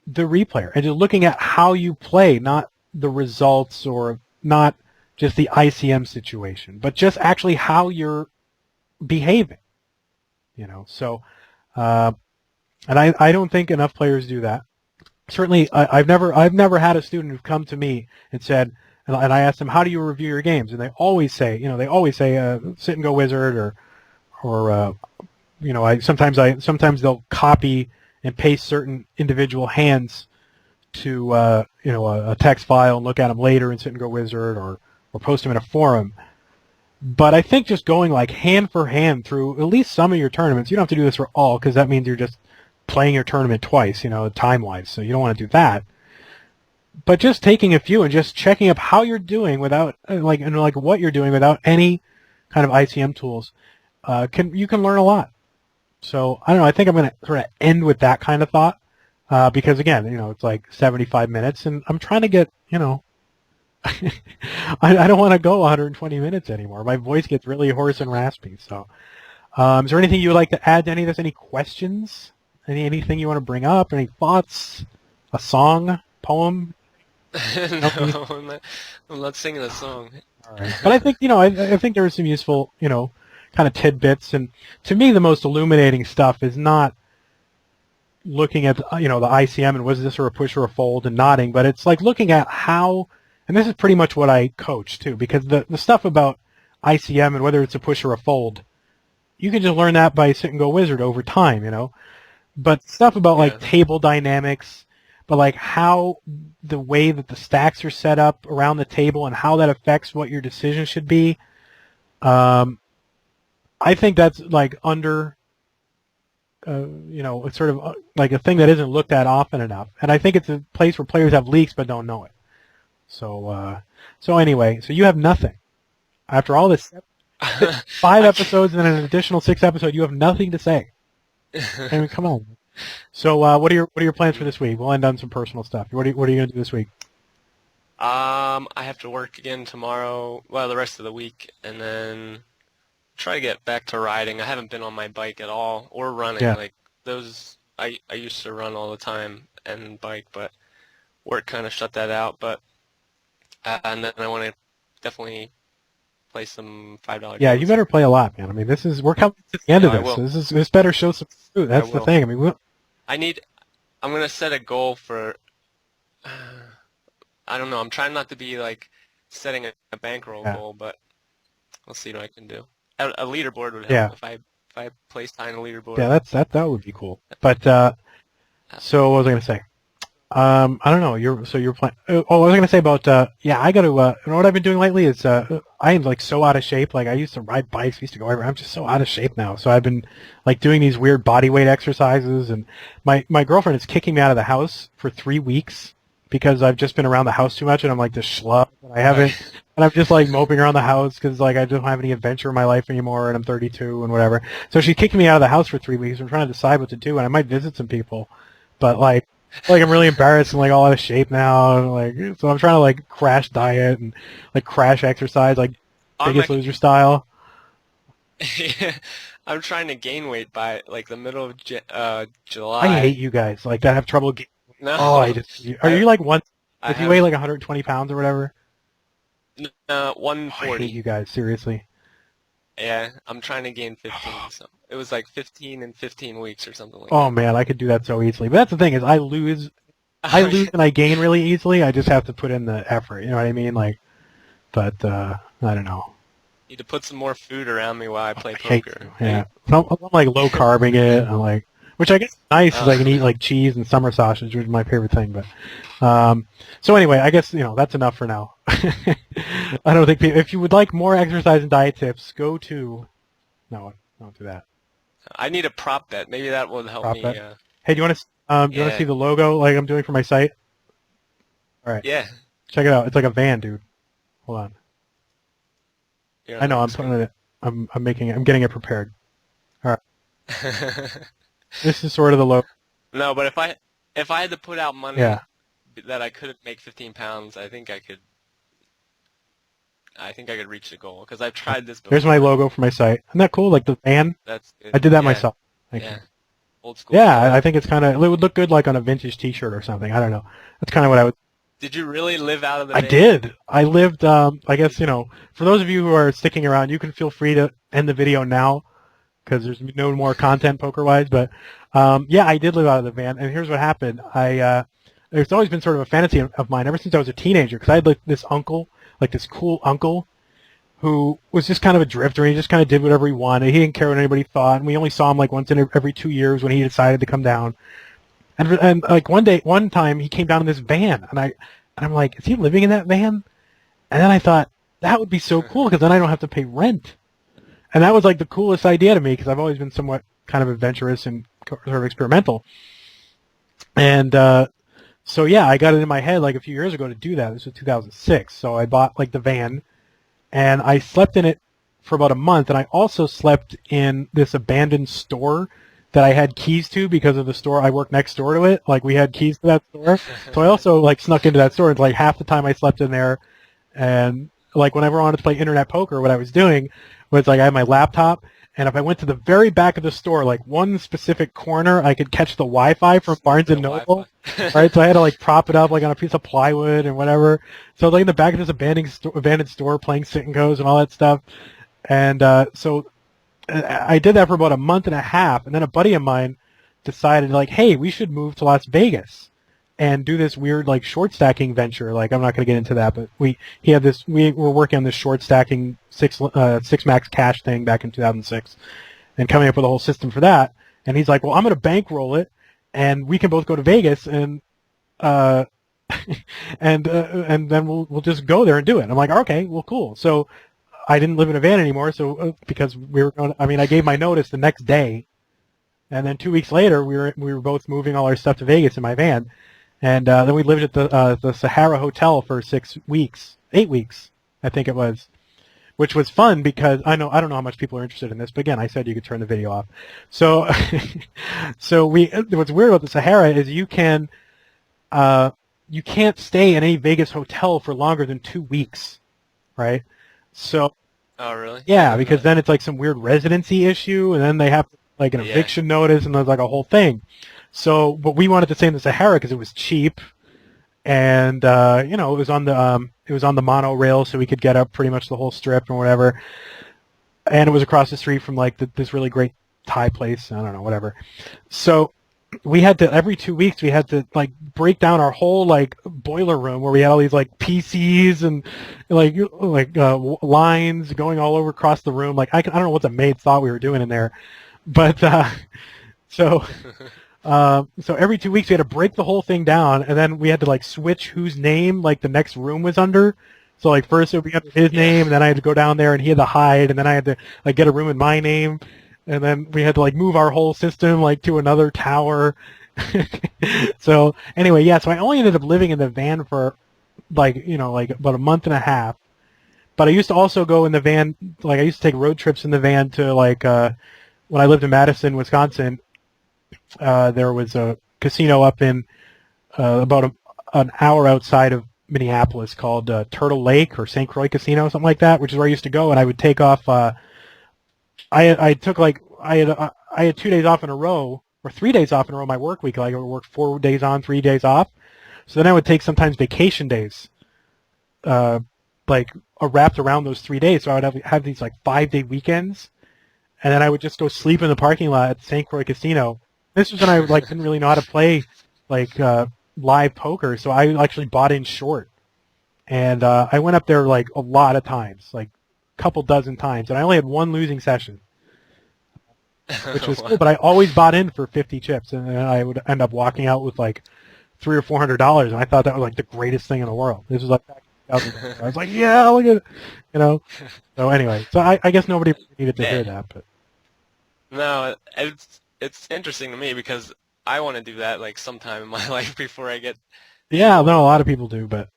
the replayer and just looking at how you play, not the results or not just the ICM situation, but just actually how you're behaving, So, and I don't think enough players do that. Certainly, I've never had a student who've come to me and said, and I asked them, how do you review your games? And they always say, sit and go wizard, or sometimes they'll copy and paste certain individual hands to a text file and look at them later and sit and go wizard, or post them in a forum. But I think just going like hand for hand through at least some of your tournaments, you don't have to do this for all, because that means you're just playing your tournament twice, time-wise, so you don't want to do that. But just taking a few and just checking up how you're doing without, what you're doing without any kind of ICM tools, you can learn a lot. So, I don't know, I think I'm going to sort of end with that kind of thought. because again, it's like 75 minutes, and I'm trying to get, I don't want to go 120 minutes anymore. My voice gets really hoarse and raspy. So, is there anything you would like to add to any of this? Any questions? Anything you want to bring up? Any thoughts? A song? Poem? No, I'm not singing a song. All right. But I think, I think there are some useful, kind of tidbits. And to me, the most illuminating stuff is not looking at, the ICM and was this or a push or a fold and nodding, but it's like looking at how, and this is pretty much what I coach too, because the stuff about ICM and whether it's a push or a fold, you can just learn that by sit and go wizard over time, But stuff about like table dynamics, but like how the way that the stacks are set up around the table and how that affects what your decision should be, I think that's like it's sort of like a thing that isn't looked at often enough. And I think it's a place where players have leaks but don't know it. So anyway, so you have nothing. After all this 5 episodes and then an additional 6 episodes, you have nothing to say. I mean, come on. So what are your plans for this week? We'll end on some personal stuff. What are you going to do this week? I have to work again tomorrow, well, the rest of the week, and then try to get back to riding. I haven't been on my bike at all, or running. Yeah. Like those, I used to run all the time and bike, but work kind of shut that out. But and then I want to definitely play some $5 Yeah, games. you better play a lot, man. I mean, we're coming to the end of this. This better show some fruit. That's the thing. I mean, I'm gonna set a goal for. I don't know. I'm trying not to be like setting a bankroll goal, but we'll see what I can do. A leaderboard would help if I place high in a leaderboard. Yeah, that would be cool. But so what was I going to say? I don't know. You're playing. Oh, I was going to say about I got to. What I've been doing lately is I am like so out of shape. Like I used to ride bikes, used to go everywhere. I'm just so out of shape now. So I've been like doing these weird body weight exercises, and my girlfriend is kicking me out of the house for 3 weeks because I've just been around the house too much, and I'm like this schlub. And I haven't, and I'm just like moping around the house because like I don't have any adventure in my life anymore, and I'm 32 and whatever. So she's kicking me out of the house for 3 weeks. I'm trying to decide what to do, and I might visit some people, but like I'm really embarrassed and like all out of shape now, and like so I'm trying to like crash diet and like crash exercise, like Biggest Loser style. Yeah, I'm trying to gain weight by like the middle of July. I hate you guys like that have trouble. No. Oh, are you like one? If you weigh like 120 pounds or whatever? 140. I hate you guys, seriously. Yeah, I'm trying to gain 15. So it was like 15 in 15 weeks or something like that. Oh man, I could do that so easily. But that's the thing is I lose and I gain really easily. I just have to put in the effort. You know what I mean? Like, but I don't know. Need to put some more food around me while I play poker. Yeah, I'm like low carbing it. I'm like, which I guess is nice because I can eat like cheese and summer sausage, which is my favorite thing. But so anyway, I guess that's enough for now. I don't think if you would like more exercise and diet tips, go to no, don't do that. I need a prop bet. Maybe that will help me. Hey, do you want to see the logo like I'm doing for my site? All right. Yeah. Check it out. It's like a van, dude. Hold on. I know. I'm putting it. I'm getting it prepared. All right. This is sort of the logo. No, but if I had to put out money that I couldn't make 15 pounds, I think I could reach the goal because I've tried this before. There's my logo for my site. Isn't that cool? Like the van. That's good. I did that myself. Thank you. Old school. Yeah, I think it's kind of. It would look good like on a vintage T-shirt or something. I don't know. That's kind of what I would. Did you really live out of the van? I did. I lived. I guess for those of you who are sticking around, you can feel free to end the video now because there's no more content poker-wise. But I did live out of the van, and here's what happened. There's always been sort of a fantasy of mine ever since I was a teenager because I had like this uncle, like this cool uncle, who was just kind of a drifter. He just kind of did whatever he wanted. He didn't care what anybody thought, and we only saw him like once in every 2 years when he decided to come down. And like one time he came down in this van, and I'm like, is he living in that van? And then I thought that would be so cool because then I don't have to pay rent. And that was like the coolest idea to me because I've always been somewhat kind of adventurous and sort of experimental. And so I got it in my head like a few years ago to do that. This was 2006. So I bought like the van, and I slept in it for about a month. And I also slept in this abandoned store that I had keys to because of the store. I worked next door to it. Like we had keys to that store. So I also like snuck into that store. It's like half the time I slept in there. And like whenever I wanted to play internet poker, what I was doing was like I had my laptop, and if I went to the very back of the store, like one specific corner, I could catch the Wi-Fi from Barnes and Noble. Right, so I had to like prop it up like on a piece of plywood and whatever. So like in the back of this abandoned store playing sit and goes and all that stuff. And so I did that for about a month and a half, and then a buddy of mine decided like, hey, we should move to Las Vegas and do this weird like short stacking venture. Like I'm not going to get into that, but we were working on this short stacking six max cash thing back in 2006, and coming up with a whole system for that. And he's like, well, I'm going to bankroll it, and we can both go to Vegas and and then we'll just go there and do it. And I'm like, okay, well, cool. So I didn't live in a van anymore, so because we were going. I mean, I gave my notice the next day, and then 2 weeks later, we were both moving all our stuff to Vegas in my van, and then we lived at the Sahara Hotel for 8 weeks, I think it was, which was fun because I don't know how much people are interested in this, but again, I said you could turn the video off. So, what's weird about the Sahara is you can't stay in any Vegas hotel for longer than 2 weeks, right? So. Oh, really? Yeah, because then it's like some weird residency issue, and then they have like an eviction notice, and there's like a whole thing. So, but we wanted to stay in the Sahara because it was cheap, and it was on the monorail, so we could get up pretty much the whole strip and whatever. And it was across the street from like this really great Thai place. I don't know, whatever. So we had to every 2 weeks we had to like break down our whole like boiler room where we had all these like PCs and like lines going all over across the room. Like I don't know what the maid thought we were doing in there, but so every 2 weeks we had to break the whole thing down, and then we had to like switch whose name like the next room was under. So like first it would be under his name, and then I had to go down there and he had to hide, and then I had to like get a room in my name. And then we had to like move our whole system like to another tower. So anyway, so I only ended up living in the van for like about a month and a half. But I used to also go in the van, like I used to take road trips in the van to like when I lived in Madison, Wisconsin. There was a casino up in about an hour outside of Minneapolis called Turtle Lake or St. Croix Casino, something like that, which is where I used to go, and I would take off. I had 2 days off in a row, or 3 days off in a row my work week. Like I would work 4 days on, 3 days off. So then I would take sometimes vacation days, wrapped around those 3 days. So I would have these like 5-day weekends, and then I would just go sleep in the parking lot at St. Croix Casino. This was when I like didn't really know how to play like live poker, so I actually bought in short, and I went up there like a lot of times, like couple dozen times, and I only had one losing session, which was cool, but I always bought in for 50 chips, and then I would end up walking out with like $300 or $400, and I thought that was like the greatest thing in the world. This was like back in 2000. I was like, yeah, look at it, So anyway, so I guess nobody needed to hear that, but no, it's interesting to me because I want to do that like sometime in my life before I get. Yeah, no, a lot of people do, but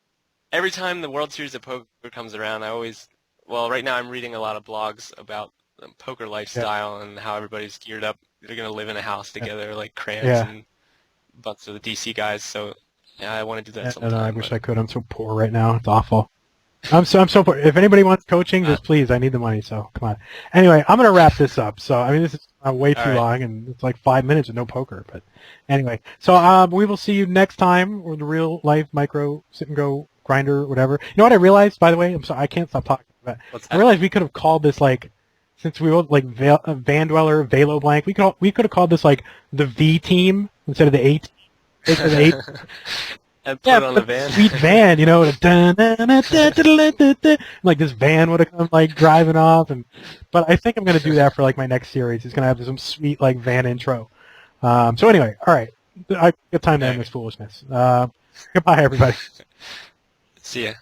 every time the World Series of Poker comes around, right now I'm reading a lot of blogs about the poker lifestyle and how everybody's geared up. They're going to live in a house together like Krantz and a bunch of the DC guys. So yeah, I want to do that sometime. I wish I could. I'm so poor right now. It's awful. I'm so poor. If anybody wants coaching, just please. I need the money, so come on. Anyway, I'm going to wrap this up. So, I mean, this is way too long, and it's like 5 minutes of no poker. But anyway, so we will see you next time with the real life micro sit and go grinder, whatever. You know what I realized, by the way? I'm sorry, I can't stop talking about it. I realized we could have called this like, since we wrote like vandweller, Velo blank, we could have called this like the V team instead of the 8. And put it on the van. Sweet van, like this van would have come like driving off, but I think I'm gonna do that for like my next series. It's gonna have some sweet like van intro. So anyway, all right, I got time to end this foolishness. Goodbye, everybody. See ya.